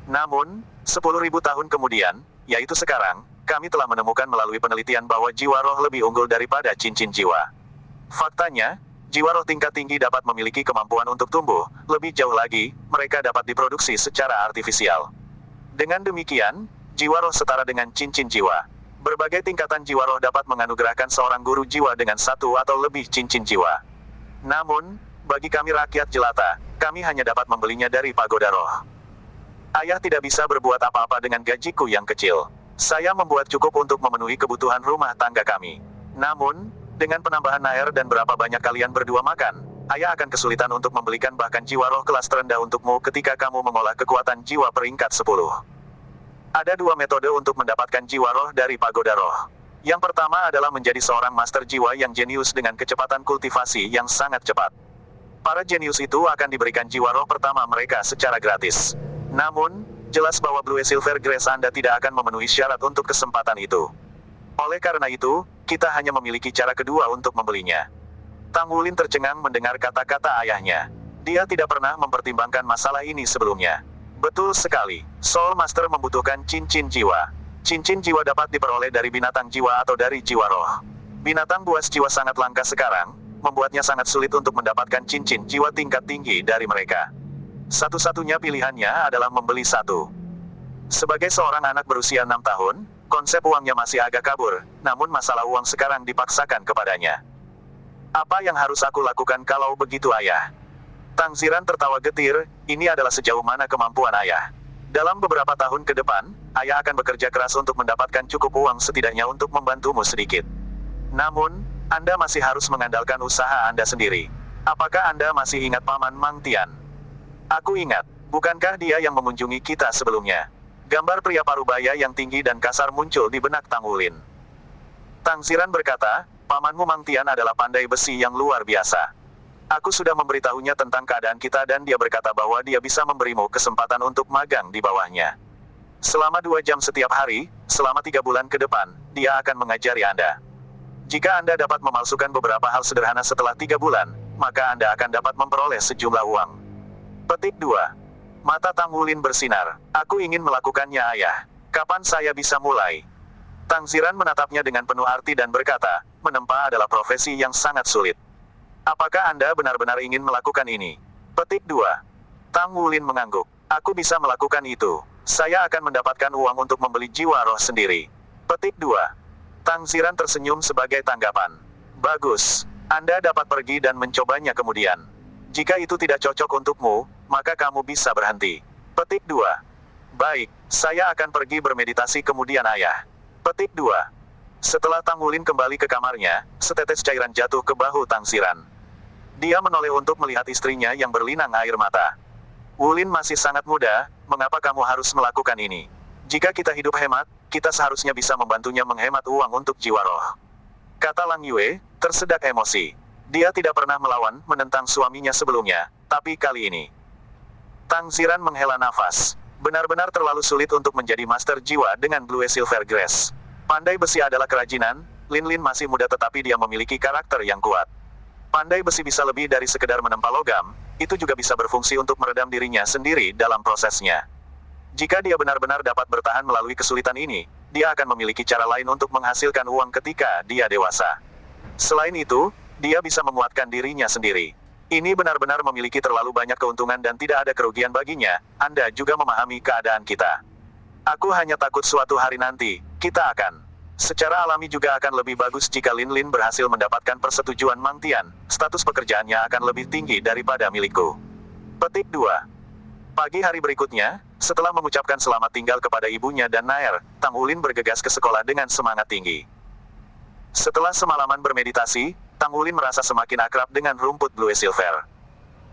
Namun, 10.000 tahun kemudian, yaitu sekarang, kami telah menemukan melalui penelitian bahwa jiwa roh lebih unggul daripada cincin jiwa. Faktanya, jiwa roh tingkat tinggi dapat memiliki kemampuan untuk tumbuh, lebih jauh lagi, mereka dapat diproduksi secara artifisial. Dengan demikian, jiwa roh setara dengan cincin jiwa. Berbagai tingkatan jiwa roh dapat menganugerahkan seorang guru jiwa dengan 1 atau lebih cincin jiwa. Namun, bagi kami rakyat jelata, kami hanya dapat membelinya dari pagoda roh. Ayah tidak bisa berbuat apa-apa dengan gajiku yang kecil. Saya membuat cukup untuk memenuhi kebutuhan rumah tangga kami. Namun, dengan penambahan Nair dan berapa banyak kalian berdua makan, ayah akan kesulitan untuk membelikan bahkan jiwa roh kelas terendah untukmu ketika kamu mengolah kekuatan jiwa peringkat 10. Ada 2 metode untuk mendapatkan jiwa roh dari pagoda roh. Yang pertama adalah menjadi seorang master jiwa yang jenius dengan kecepatan kultivasi yang sangat cepat. Para jenius itu akan diberikan jiwa roh pertama mereka secara gratis. Namun, jelas bahwa Blue Silver Grace Anda tidak akan memenuhi syarat untuk kesempatan itu. Oleh karena itu, kita hanya memiliki cara kedua untuk membelinya. Tang Wulin tercengang mendengar kata-kata ayahnya. Dia tidak pernah mempertimbangkan masalah ini sebelumnya. Betul sekali, Soul Master membutuhkan cincin jiwa. Cincin jiwa dapat diperoleh dari binatang jiwa atau dari jiwa roh. Binatang buas jiwa sangat langka sekarang, membuatnya sangat sulit untuk mendapatkan cincin jiwa tingkat tinggi dari mereka. Satu-satunya pilihannya adalah membeli satu. Sebagai seorang anak berusia 6 tahun, konsep uangnya masih agak kabur, namun masalah uang sekarang dipaksakan kepadanya. Apa yang harus aku lakukan kalau begitu ayah? Tang Xiran tertawa getir, ini adalah sejauh mana kemampuan ayah. Dalam beberapa tahun ke depan, ayah akan bekerja keras untuk mendapatkan cukup uang setidaknya untuk membantumu sedikit. Namun, Anda masih harus mengandalkan usaha Anda sendiri. Apakah Anda masih ingat Paman Mang Tian? Aku ingat, bukankah dia yang mengunjungi kita sebelumnya? Gambar pria parubaya yang tinggi dan kasar muncul di benak Tang Wulin. Tang Xiran berkata, Pamanmu Mang Tian adalah pandai besi yang luar biasa. Aku sudah memberitahunya tentang keadaan kita dan dia berkata bahwa dia bisa memberimu kesempatan untuk magang di bawahnya. Selama 2 jam setiap hari, selama 3 bulan ke depan, dia akan mengajari Anda. Jika Anda dapat memalsukan beberapa hal sederhana setelah 3 bulan, maka Anda akan dapat memperoleh sejumlah uang. Petik 2. Mata Tang Wulin bersinar. Aku ingin melakukannya, ayah. Kapan saya bisa mulai? Tang Ziran menatapnya dengan penuh arti dan berkata, menempa adalah profesi yang sangat sulit. Apakah Anda benar-benar ingin melakukan ini? Petik 2. Tang Wulin mengangguk. Aku bisa melakukan itu. Saya akan mendapatkan uang untuk membeli jiwa roh sendiri. Petik 2. Tang Ziran tersenyum sebagai tanggapan. Bagus. Anda dapat pergi dan mencobanya kemudian. Jika itu tidak cocok untukmu, maka kamu bisa berhenti. Petik 2. Baik, saya akan pergi bermeditasi kemudian, ayah. Petik 2. Setelah Tang Wulin kembali ke kamarnya, setetes cairan jatuh ke bahu Tang Ziran. Dia menoleh untuk melihat istrinya yang berlinang air mata. Wulin masih sangat muda, mengapa kamu harus melakukan ini? Jika kita hidup hemat, kita seharusnya bisa membantunya menghemat uang untuk jiwa roh. Kata Lang Yue, tersedak emosi. Dia tidak pernah melawan, menentang suaminya sebelumnya, tapi kali ini. Tang Ziran menghela nafas. Benar-benar terlalu sulit untuk menjadi master jiwa dengan Blue Silver Grace. Pandai besi adalah kerajinan, Lin Lin masih muda tetapi dia memiliki karakter yang kuat. Pandai besi bisa lebih dari sekedar menempa logam, itu juga bisa berfungsi untuk meredam dirinya sendiri dalam prosesnya. Jika dia benar-benar dapat bertahan melalui kesulitan ini, dia akan memiliki cara lain untuk menghasilkan uang ketika dia dewasa. Selain itu, dia bisa menguatkan dirinya sendiri. Ini benar-benar memiliki terlalu banyak keuntungan dan tidak ada kerugian baginya. Anda juga memahami keadaan kita. Aku hanya takut suatu hari nanti, kita akan. Secara alami juga akan lebih bagus jika Lin Lin berhasil mendapatkan persetujuan Mang Tian. Status pekerjaannya akan lebih tinggi daripada milikku. Petik 2. Pagi hari berikutnya, setelah mengucapkan selamat tinggal kepada ibunya dan Nair, Tang Wulin bergegas ke sekolah dengan semangat tinggi. Setelah semalaman bermeditasi, Tang Wulin merasa semakin akrab dengan rumput Blue Silver.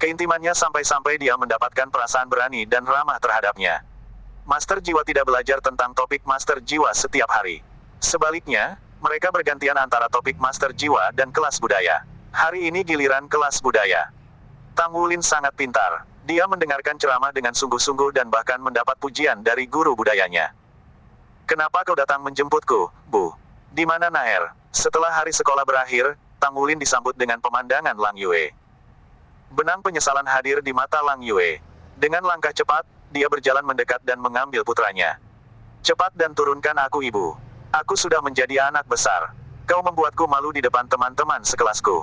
Keintimannya sampai-sampai dia mendapatkan perasaan berani dan ramah terhadapnya. Master Jiwa tidak belajar tentang topik Master Jiwa setiap hari. Sebaliknya, mereka bergantian antara topik Master Jiwa dan kelas budaya. Hari ini giliran kelas budaya. Tang Wulin sangat pintar. Dia mendengarkan ceramah dengan sungguh-sungguh dan bahkan mendapat pujian dari guru budayanya. Kenapa kau datang menjemputku, Bu? Di mana Nair? Setelah hari sekolah berakhir, Tang Wulin disambut dengan pemandangan Lang Yue. Benang penyesalan hadir di mata Lang Yue. Dengan langkah cepat, dia berjalan mendekat dan mengambil putranya. Cepat dan turunkan aku, ibu. Aku sudah menjadi anak besar. Kau membuatku malu di depan teman-teman sekelasku.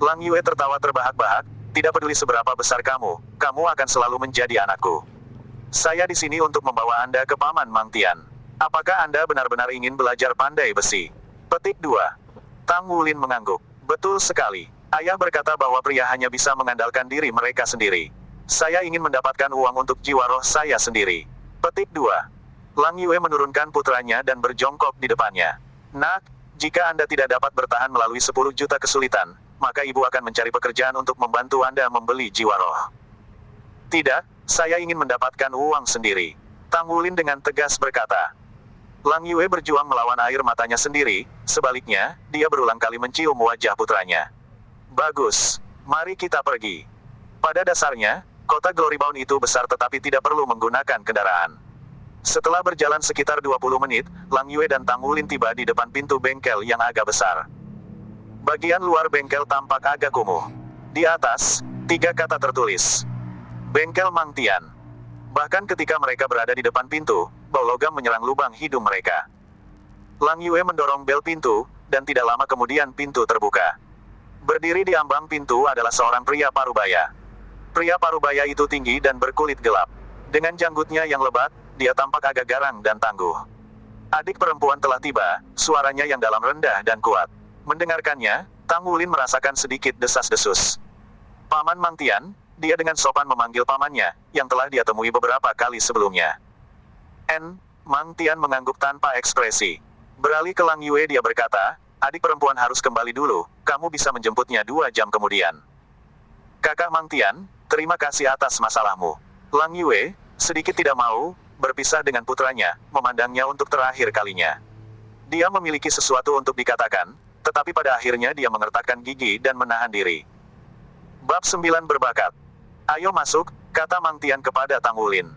Lang Yue tertawa terbahak-bahak, tidak peduli seberapa besar kamu, kamu akan selalu menjadi anakku. Saya di sini untuk membawa Anda ke Paman Mang Tian. Apakah Anda benar-benar ingin belajar pandai besi? Petik 2. Tang Wulin mengangguk. Betul sekali. Ayah berkata bahwa pria hanya bisa mengandalkan diri mereka sendiri. Saya ingin mendapatkan uang untuk jiwa roh saya sendiri. Petik 2. Lang Yue menurunkan putranya dan berjongkok di depannya. Nak, jika Anda tidak dapat bertahan melalui 10 juta kesulitan, maka ibu akan mencari pekerjaan untuk membantu Anda membeli jiwa roh. Tidak, saya ingin mendapatkan uang sendiri. Tang Wulin dengan tegas berkata. Lang Yue berjuang melawan air matanya sendiri, sebaliknya, dia berulang kali mencium wajah putranya. Bagus, mari kita pergi. Pada dasarnya, kota Glorybound itu besar tetapi tidak perlu menggunakan kendaraan. Setelah berjalan sekitar 20 menit, Lang Yue dan Tang Wulin tiba di depan pintu bengkel yang agak besar. Bagian luar bengkel tampak agak kumuh. Di atas, 3 kata tertulis. Bengkel Mang Tian. Bahkan ketika mereka berada di depan pintu, bau logam menyerang lubang hidung mereka. Lang Yue mendorong bel pintu, dan tidak lama kemudian pintu terbuka. Berdiri di ambang pintu adalah seorang pria parubaya. Pria parubaya itu tinggi dan berkulit gelap. Dengan janggutnya yang lebat, dia tampak agak garang dan tangguh. Adik perempuan telah tiba, suaranya yang dalam rendah dan kuat. Mendengarkannya, Tang Wulin merasakan sedikit desas-desus. Paman Mang Tian, dia dengan sopan memanggil pamannya, yang telah dia temui beberapa kali sebelumnya. Mang Tian mengangguk tanpa ekspresi. Beralih ke Lang Yue dia berkata, adik perempuan harus kembali dulu, kamu bisa menjemputnya 2 jam kemudian. Kakak Mang Tian, terima kasih atas masalahmu. Lang Yue, sedikit tidak mau, berpisah dengan putranya, memandangnya untuk terakhir kalinya. Dia memiliki sesuatu untuk dikatakan, tetapi pada akhirnya dia mengertakkan gigi dan menahan diri. Bab 9 berbakat. Ayo masuk, kata Mang Tian kepada Tang Wulin.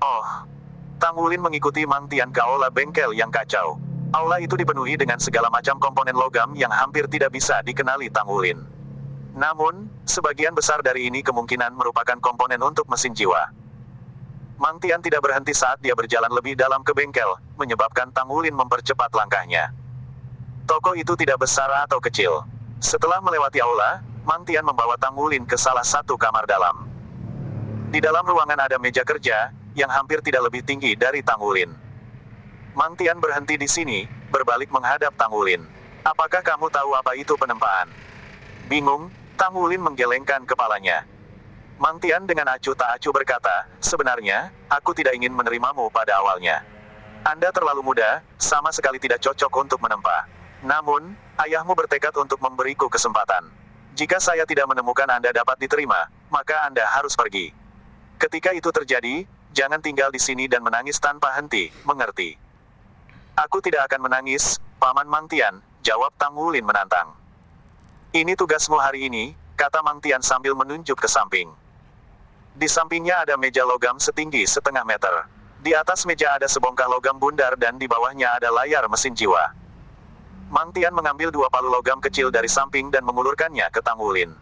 Oh. Tang Wulin mengikuti Mang Tian ke aula bengkel yang kacau. Aula itu dipenuhi dengan segala macam komponen logam yang hampir tidak bisa dikenali Tang Wulin. Namun, sebagian besar dari ini kemungkinan merupakan komponen untuk mesin jiwa. Mang Tian tidak berhenti saat dia berjalan lebih dalam ke bengkel, menyebabkan Tang Wulin mempercepat langkahnya. Toko itu tidak besar atau kecil. Setelah melewati aula, Mang Tian membawa Tang Wulin ke salah satu kamar dalam. Di dalam ruangan ada meja kerja, yang hampir tidak lebih tinggi dari Tang Wulin. Mang Tian berhenti di sini, berbalik menghadap Tang Wulin. Apakah kamu tahu apa itu penempaan? Bingung, Tang Wulin menggelengkan kepalanya. Mang Tian dengan acuh tak acuh berkata, sebenarnya, aku tidak ingin menerimamu pada awalnya. Anda terlalu muda, sama sekali tidak cocok untuk menempa. Namun, ayahmu bertekad untuk memberiku kesempatan. Jika saya tidak menemukan Anda dapat diterima, maka Anda harus pergi. Ketika itu terjadi, jangan tinggal di sini dan menangis tanpa henti, mengerti? Aku tidak akan menangis, Paman Mang Tian, jawab Tang Wulin menantang. Ini tugasmu hari ini, kata Mang Tian sambil menunjuk ke samping. Di sampingnya ada meja logam setinggi setengah meter. Di atas meja ada sebongkah logam bundar dan di bawahnya ada layar mesin jiwa. Mang Tian mengambil 2 palu logam kecil dari samping dan mengulurkannya ke Tang Wulin.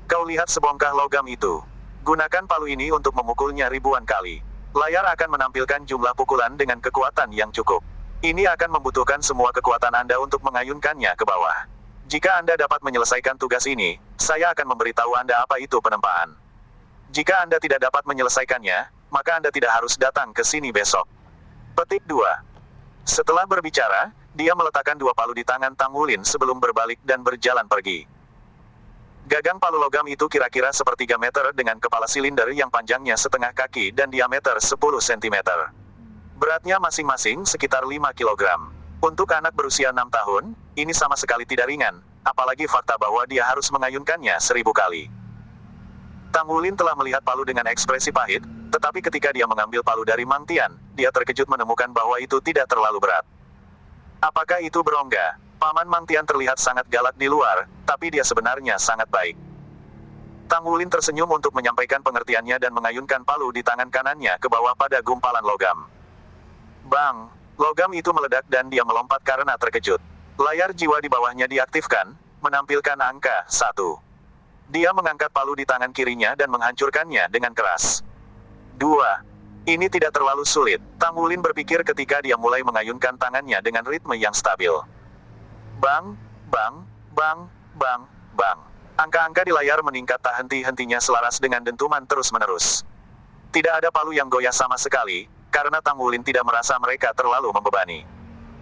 Kau lihat sebongkah logam itu. Gunakan palu ini untuk memukulnya ribuan kali. Layar akan menampilkan jumlah pukulan dengan kekuatan yang cukup. Ini akan membutuhkan semua kekuatan Anda untuk mengayunkannya ke bawah. Jika Anda dapat menyelesaikan tugas ini, saya akan memberitahu Anda apa itu penempaan. Jika Anda tidak dapat menyelesaikannya, maka Anda tidak harus datang ke sini besok. Petik 2. Setelah berbicara, dia meletakkan 2 palu di tangan Tang Wulin sebelum berbalik dan berjalan pergi. Gagang palu logam itu kira-kira 1/3 meter dengan kepala silinder yang panjangnya setengah kaki dan diameter 10 cm. Beratnya masing-masing sekitar 5 kg. Untuk anak berusia 6 tahun, ini sama sekali tidak ringan, apalagi fakta bahwa dia harus mengayunkannya 1000 kali. Tang Wulin telah melihat palu dengan ekspresi pahit, tetapi ketika dia mengambil palu dari Mang Tian, dia terkejut menemukan bahwa itu tidak terlalu berat. Apakah itu berongga? Paman Mang Tian terlihat sangat galak di luar, tapi dia sebenarnya sangat baik. Tang Wulin tersenyum untuk menyampaikan pengertiannya dan mengayunkan palu di tangan kanannya ke bawah pada gumpalan logam. Bang! Logam itu meledak dan dia melompat karena terkejut. Layar jiwa di bawahnya diaktifkan, menampilkan angka 1. Dia mengangkat palu di tangan kirinya dan menghancurkannya dengan keras. 2. Ini tidak terlalu sulit, Tang Wulin berpikir ketika dia mulai mengayunkan tangannya dengan ritme yang stabil. Bang, bang, bang, bang, bang. Angka-angka di layar meningkat tak henti-hentinya selaras dengan dentuman terus-menerus. Tidak ada palu yang goyah sama sekali, karena Tang Wulin tidak merasa mereka terlalu membebani.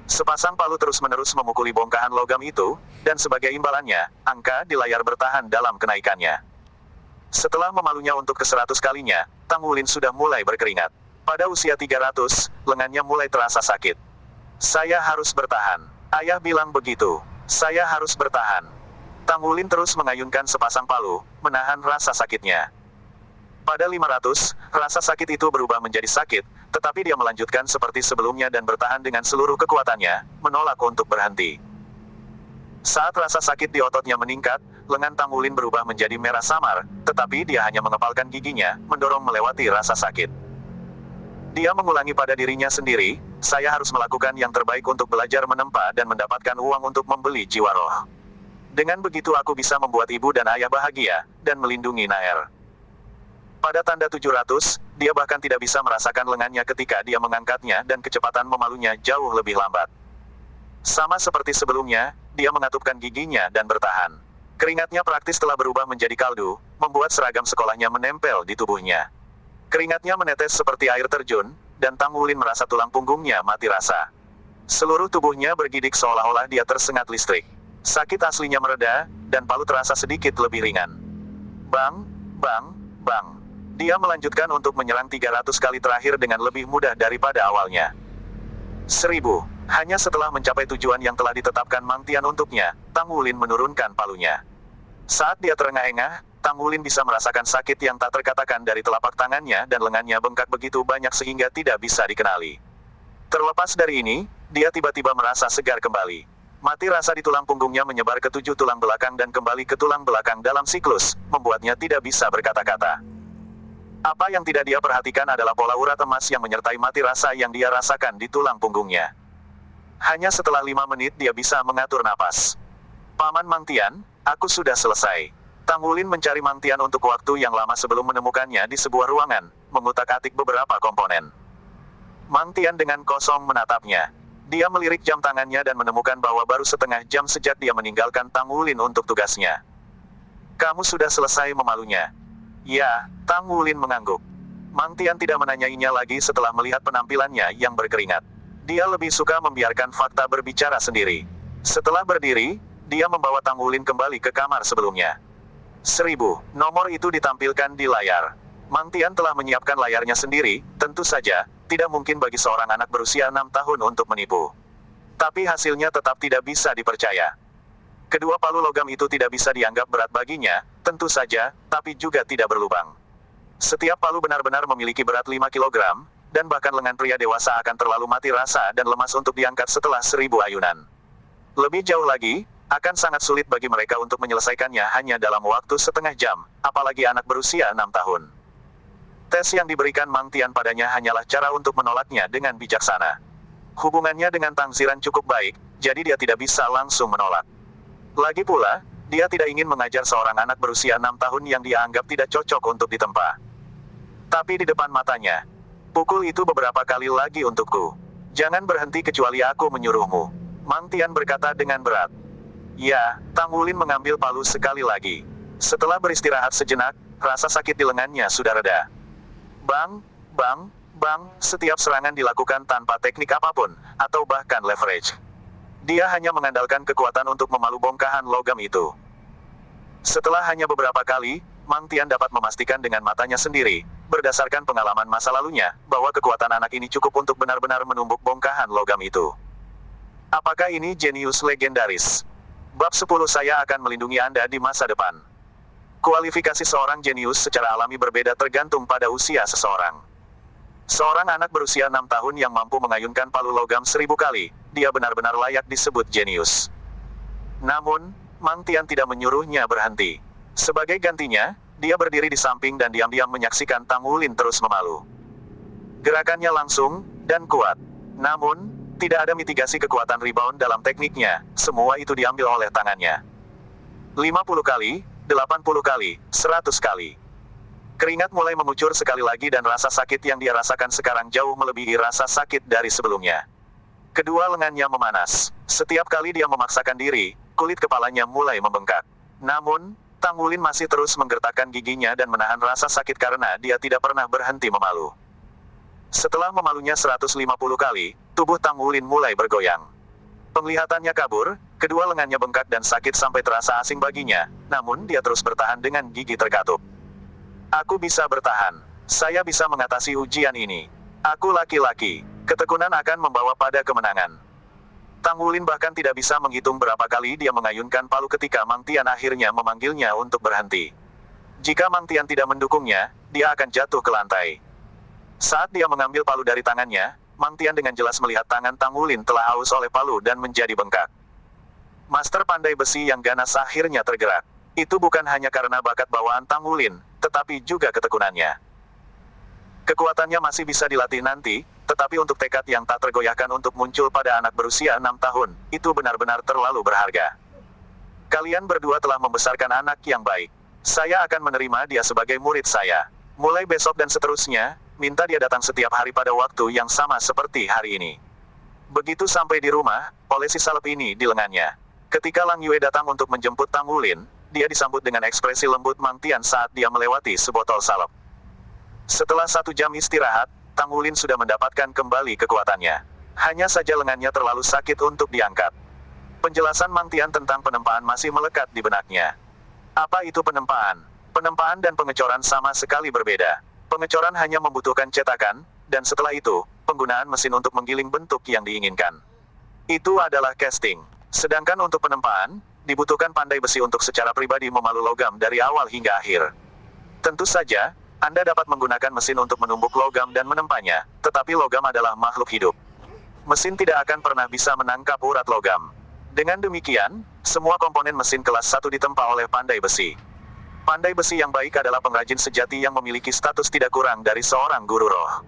Sepasang palu terus-menerus memukuli bongkahan logam itu, dan sebagai imbalannya, angka di layar bertahan dalam kenaikannya. Setelah memalunya untuk ke-100 kalinya, Tang Wulin sudah mulai berkeringat. Pada usia 300, lengannya mulai terasa sakit. Saya harus bertahan. Ayah bilang begitu. Saya harus bertahan. Tang Wulin terus mengayunkan sepasang palu, menahan rasa sakitnya. Pada 500, rasa sakit itu berubah menjadi sakit, tetapi dia melanjutkan seperti sebelumnya dan bertahan dengan seluruh kekuatannya, menolak untuk berhenti. Saat rasa sakit di ototnya meningkat, lengan Tang Wulin berubah menjadi merah samar, tetapi dia hanya mengepalkan giginya, mendorong melewati rasa sakit. Dia mengulangi pada dirinya sendiri, saya harus melakukan yang terbaik untuk belajar menempa dan mendapatkan uang untuk membeli jiwa roh. Dengan begitu aku bisa membuat ibu dan ayah bahagia, dan melindungi Naer. Pada tanda 700, dia bahkan tidak bisa merasakan lengannya ketika dia mengangkatnya dan kecepatan memalunya jauh lebih lambat. Sama seperti sebelumnya, dia mengatupkan giginya dan bertahan. Keringatnya praktis telah berubah menjadi kaldu, membuat seragam sekolahnya menempel di tubuhnya. Keringatnya menetes seperti air terjun, dan Tang Wulin merasa tulang punggungnya mati rasa. Seluruh tubuhnya bergidik seolah-olah dia tersengat listrik. Sakit aslinya mereda, dan palu terasa sedikit lebih ringan. Bang, bang, bang. Dia melanjutkan untuk menyerang 300 kali terakhir dengan lebih mudah daripada awalnya. 1000. Hanya setelah mencapai tujuan yang telah ditetapkan Mang Tian untuknya, Tang Wulin menurunkan palunya. Saat dia terengah-engah, Tang Wulin bisa merasakan sakit yang tak terkatakan dari telapak tangannya dan lengannya bengkak begitu banyak sehingga tidak bisa dikenali. Terlepas dari ini, dia tiba-tiba merasa segar kembali. Mati rasa di tulang punggungnya menyebar ke 7 tulang belakang dan kembali ke tulang belakang dalam siklus, membuatnya tidak bisa berkata-kata. Apa yang tidak dia perhatikan adalah pola urat emas yang menyertai mati rasa yang dia rasakan di tulang punggungnya. Hanya setelah 5 menit dia bisa mengatur napas. Paman Mang Tian, aku sudah selesai. Tang Wulin mencari Mang Tian untuk waktu yang lama sebelum menemukannya di sebuah ruangan, mengutak-atik beberapa komponen. Mang Tian dengan kosong menatapnya. Dia melirik jam tangannya dan menemukan bahwa baru setengah jam sejak dia meninggalkan Tang Wulin untuk tugasnya. Kamu sudah selesai memalunya. Ya, Tang Wulin mengangguk. Mang Tian tidak menanyainya lagi setelah melihat penampilannya yang berkeringat. Dia lebih suka membiarkan fakta berbicara sendiri. Setelah berdiri, dia membawa Tang Wulin kembali ke kamar sebelumnya. 1000, nomor itu ditampilkan di layar. Mang Tian telah menyiapkan layarnya sendiri, tentu saja, tidak mungkin bagi seorang anak berusia 6 tahun untuk menipu. Tapi hasilnya tetap tidak bisa dipercaya. Kedua palu logam itu tidak bisa dianggap berat baginya, tentu saja, tapi juga tidak berlubang. Setiap palu benar-benar memiliki berat 5 kg, dan bahkan lengan pria dewasa akan terlalu mati rasa dan lemas untuk diangkat setelah 1000 ayunan. Lebih jauh lagi, akan sangat sulit bagi mereka untuk menyelesaikannya hanya dalam waktu setengah jam, apalagi anak berusia 6 tahun. Tes yang diberikan Mang Tian padanya hanyalah cara untuk menolaknya dengan bijaksana. Hubungannya dengan Tang Ziran cukup baik, jadi dia tidak bisa langsung menolak. Lagi pula, dia tidak ingin mengajar seorang anak berusia 6 tahun yang dia anggap tidak cocok untuk ditempa. Tapi di depan matanya, pukul itu beberapa kali lagi untukku. Jangan berhenti kecuali aku menyuruhmu. Mang Tian berkata dengan berat. Ya, Tang Wulin mengambil palu sekali lagi. Setelah beristirahat sejenak, rasa sakit di lengannya sudah reda. Bang, bang, bang, setiap serangan dilakukan tanpa teknik apapun, atau bahkan leverage. Dia hanya mengandalkan kekuatan untuk memalu bongkahan logam itu. Setelah hanya beberapa kali, Mang Tian dapat memastikan dengan matanya sendiri, berdasarkan pengalaman masa lalunya, bahwa kekuatan anak ini cukup untuk benar-benar menumbuk bongkahan logam itu. Apakah ini jenius legendaris? Bab 10 saya akan melindungi Anda di masa depan. Kualifikasi seorang jenius secara alami berbeda tergantung pada usia seseorang. Seorang anak berusia 6 tahun yang mampu mengayunkan palu logam 1000 kali, dia benar-benar layak disebut jenius. Namun, Mang Tian tidak menyuruhnya berhenti. Sebagai gantinya, dia berdiri di samping dan diam-diam menyaksikan Tang Wulin terus memalu. Gerakannya langsung, dan kuat. Namun, tidak ada mitigasi kekuatan rebound dalam tekniknya, semua itu diambil oleh tangannya. 50 kali, 80 kali, 100 kali. Keringat mulai mengucur sekali lagi dan rasa sakit yang dia rasakan sekarang jauh melebihi rasa sakit dari sebelumnya. Kedua lengannya memanas. Setiap kali dia memaksakan diri, kulit kepalanya mulai membengkak. Namun, Tang Wulin masih terus menggertakkan giginya dan menahan rasa sakit karena dia tidak pernah berhenti memalu. Setelah memalunya 150 kali, tubuh Tang Wulin mulai bergoyang. Penglihatannya kabur, kedua lengannya bengkak dan sakit sampai terasa asing baginya, namun dia terus bertahan dengan gigi terkatup. Aku bisa bertahan. Saya bisa mengatasi ujian ini. Aku laki-laki. Ketekunan akan membawa pada kemenangan. Tang Wulin bahkan tidak bisa menghitung berapa kali dia mengayunkan palu ketika Mang Tian akhirnya memanggilnya untuk berhenti. Jika Mang Tian tidak mendukungnya, dia akan jatuh ke lantai. Saat dia mengambil palu dari tangannya, Mang Tian dengan jelas melihat tangan Tang Wulin telah aus oleh palu dan menjadi bengkak. Master pandai besi yang ganas akhirnya tergerak. Itu bukan hanya karena bakat bawaan Tang Wulin, tetapi juga ketekunannya. Kekuatannya masih bisa dilatih nanti, tetapi untuk tekad yang tak tergoyahkan untuk muncul pada anak berusia 6 tahun, itu benar-benar terlalu berharga. Kalian berdua telah membesarkan anak yang baik. Saya akan menerima dia sebagai murid saya. Mulai besok dan seterusnya, minta dia datang setiap hari pada waktu yang sama seperti hari ini. Begitu sampai di rumah, olesi salep ini di lengannya. Ketika Lang Yue datang untuk menjemput Tang Wulin, dia disambut dengan ekspresi lembut Mang Tian saat dia melewati sebotol salep. Setelah 1 jam istirahat, Tang Wulin sudah mendapatkan kembali kekuatannya. Hanya saja lengannya terlalu sakit untuk diangkat. Penjelasan Mang Tian tentang penempaan masih melekat di benaknya. Apa itu penempaan? Penempaan dan pengecoran sama sekali berbeda. Pengecoran hanya membutuhkan cetakan, dan setelah itu, penggunaan mesin untuk menggiling bentuk yang diinginkan. Itu adalah casting. Sedangkan untuk penempaan, dibutuhkan pandai besi untuk secara pribadi memalu logam dari awal hingga akhir. Tentu saja, Anda dapat menggunakan mesin untuk menumbuk logam dan menempanya, tetapi logam adalah makhluk hidup. Mesin tidak akan pernah bisa menangkap urat logam. Dengan demikian, semua komponen mesin kelas 1 ditempa oleh pandai besi. Pandai besi yang baik adalah pengrajin sejati yang memiliki status tidak kurang dari seorang guru roh.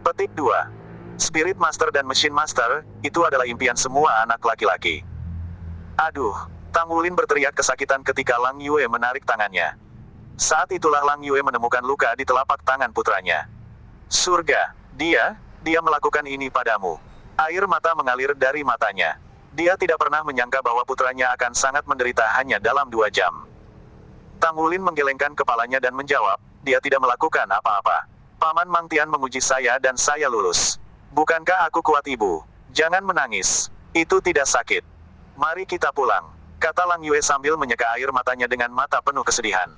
Petik 2. Spirit Master dan Machine Master, itu adalah impian semua anak laki-laki. Aduh, Tang Wulin berteriak kesakitan ketika Lang Yue menarik tangannya. Saat itulah Lang Yue menemukan luka di telapak tangan putranya. Surga, dia melakukan ini padamu. Air mata mengalir dari matanya. Dia tidak pernah menyangka bahwa putranya akan sangat menderita hanya dalam 2 jam. Tang Wulin menggelengkan kepalanya dan menjawab, dia tidak melakukan apa-apa. Paman Mang Tian menguji saya dan saya lulus. Bukankah aku kuat ibu? Jangan menangis. Itu tidak sakit. Mari kita pulang, kata Lang Yue sambil menyeka air matanya dengan mata penuh kesedihan.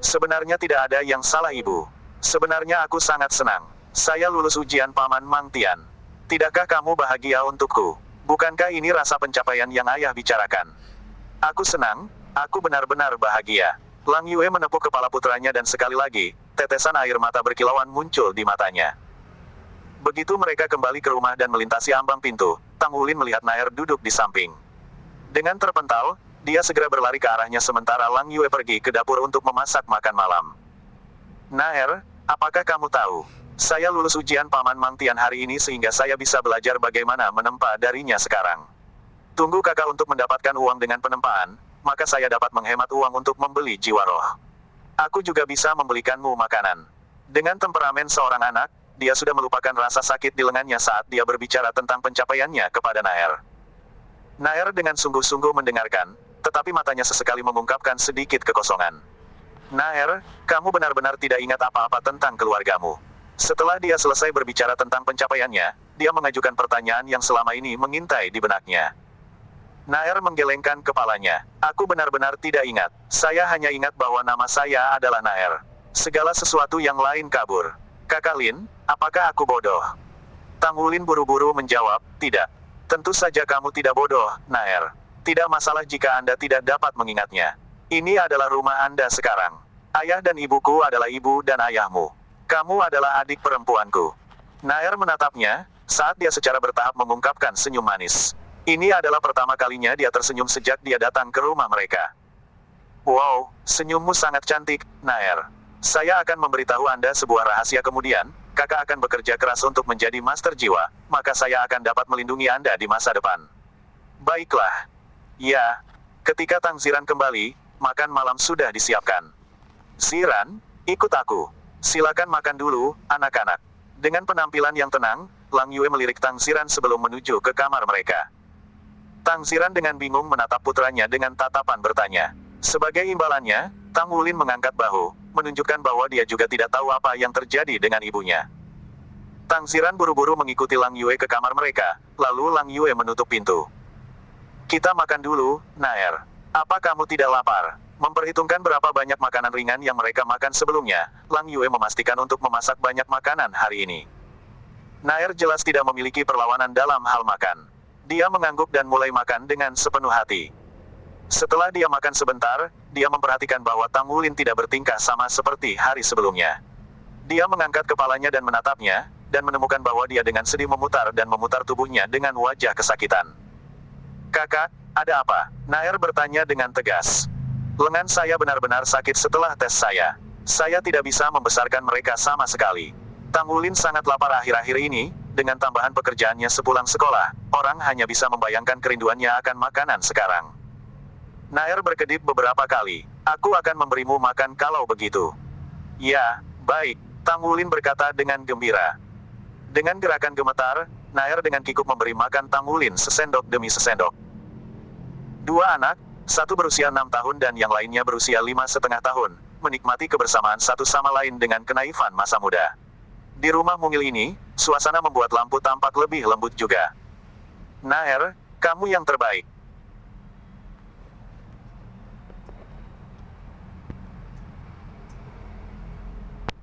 Sebenarnya tidak ada yang salah ibu. Sebenarnya aku sangat senang. Saya lulus ujian Paman Mang Tian. Tidakkah kamu bahagia untukku? Bukankah ini rasa pencapaian yang ayah bicarakan? Aku senang, aku benar-benar bahagia. Lang Yue menepuk kepala putranya dan sekali lagi, tetesan air mata berkilauan muncul di matanya. Begitu mereka kembali ke rumah dan melintasi ambang pintu, Tang Wulin melihat Naer duduk di samping. Dengan terpental, dia segera berlari ke arahnya sementara Lang Yue pergi ke dapur untuk memasak makan malam. Naer, apakah kamu tahu? Saya lulus ujian Paman Mang Tian hari ini sehingga saya bisa belajar bagaimana menempa darinya sekarang. Tunggu kakak untuk mendapatkan uang dengan penempaan, maka saya dapat menghemat uang untuk membeli jiwa roh. Aku juga bisa membelikanmu makanan. Dengan temperamen seorang anak, dia sudah melupakan rasa sakit di lengannya saat dia berbicara tentang pencapaiannya kepada Naer. Naer dengan sungguh-sungguh mendengarkan, tetapi matanya sesekali mengungkapkan sedikit kekosongan. Naer, kamu benar-benar tidak ingat apa-apa tentang keluargamu. Setelah dia selesai berbicara tentang pencapaiannya, dia mengajukan pertanyaan yang selama ini mengintai di benaknya. Naer menggelengkan kepalanya. Aku benar-benar tidak ingat. Saya hanya ingat bahwa nama saya adalah Naer. Segala sesuatu yang lain kabur. Kakak Lin, apakah aku bodoh? Tang Wulin buru-buru menjawab, tidak. Tentu saja kamu tidak bodoh, Naer. Tidak masalah jika Anda tidak dapat mengingatnya. Ini adalah rumah Anda sekarang. Ayah dan ibuku adalah ibu dan ayahmu. Kamu adalah adik perempuanku. Naer menatapnya, saat dia secara bertahap mengungkapkan senyum manis. Ini adalah pertama kalinya dia tersenyum sejak dia datang ke rumah mereka. Wow, senyummu sangat cantik, Naer. Saya akan memberitahu Anda sebuah rahasia kemudian, kakak akan bekerja keras untuk menjadi master jiwa, maka saya akan dapat melindungi Anda di masa depan. Baiklah. Ya, ketika Tang Ziran kembali, makan malam sudah disiapkan. Ziran, ikut aku. Silakan makan dulu, anak-anak. Dengan penampilan yang tenang, Lang Yue melirik Tang Ziran sebelum menuju ke kamar mereka. Tang Ziran dengan bingung menatap putranya dengan tatapan bertanya. Sebagai imbalannya, Tang Wulin mengangkat bahu, menunjukkan bahwa dia juga tidak tahu apa yang terjadi dengan ibunya. Tang Ziran buru-buru mengikuti Lang Yue ke kamar mereka, lalu Lang Yue menutup pintu. Kita makan dulu, Naer. Apa kamu tidak lapar? Memperhitungkan berapa banyak makanan ringan yang mereka makan sebelumnya, Lang Yue memastikan untuk memasak banyak makanan hari ini. Naer jelas tidak memiliki perlawanan dalam hal makan. Dia mengangguk dan mulai makan dengan sepenuh hati. Setelah dia makan sebentar, dia memperhatikan bahwa Tang Wulin tidak bertingkah sama seperti hari sebelumnya. Dia mengangkat kepalanya dan menatapnya, dan menemukan bahwa dia dengan sedih memutar dan memutar tubuhnya dengan wajah kesakitan. Kakak, ada apa? Naer bertanya dengan tegas. Lengan saya benar-benar sakit setelah tes saya. Saya tidak bisa membesarkan mereka sama sekali. Tang Wulin sangat lapar akhir-akhir ini, dengan tambahan pekerjaannya sepulang sekolah, orang hanya bisa membayangkan kerinduannya akan makanan sekarang. Naer berkedip beberapa kali. Aku akan memberimu makan kalau begitu. Ya, baik, Tang Wulin berkata dengan gembira. Dengan gerakan gemetar, Naer dengan kikuk memberi makan Tang Wulin sesendok demi sesendok. Dua anak, satu berusia 6 tahun dan yang lainnya berusia 5,5 tahun, menikmati kebersamaan satu sama lain dengan kenaifan masa muda. Di rumah mungil ini, suasana membuat lampu tampak lebih lembut juga. Naer, kamu yang terbaik.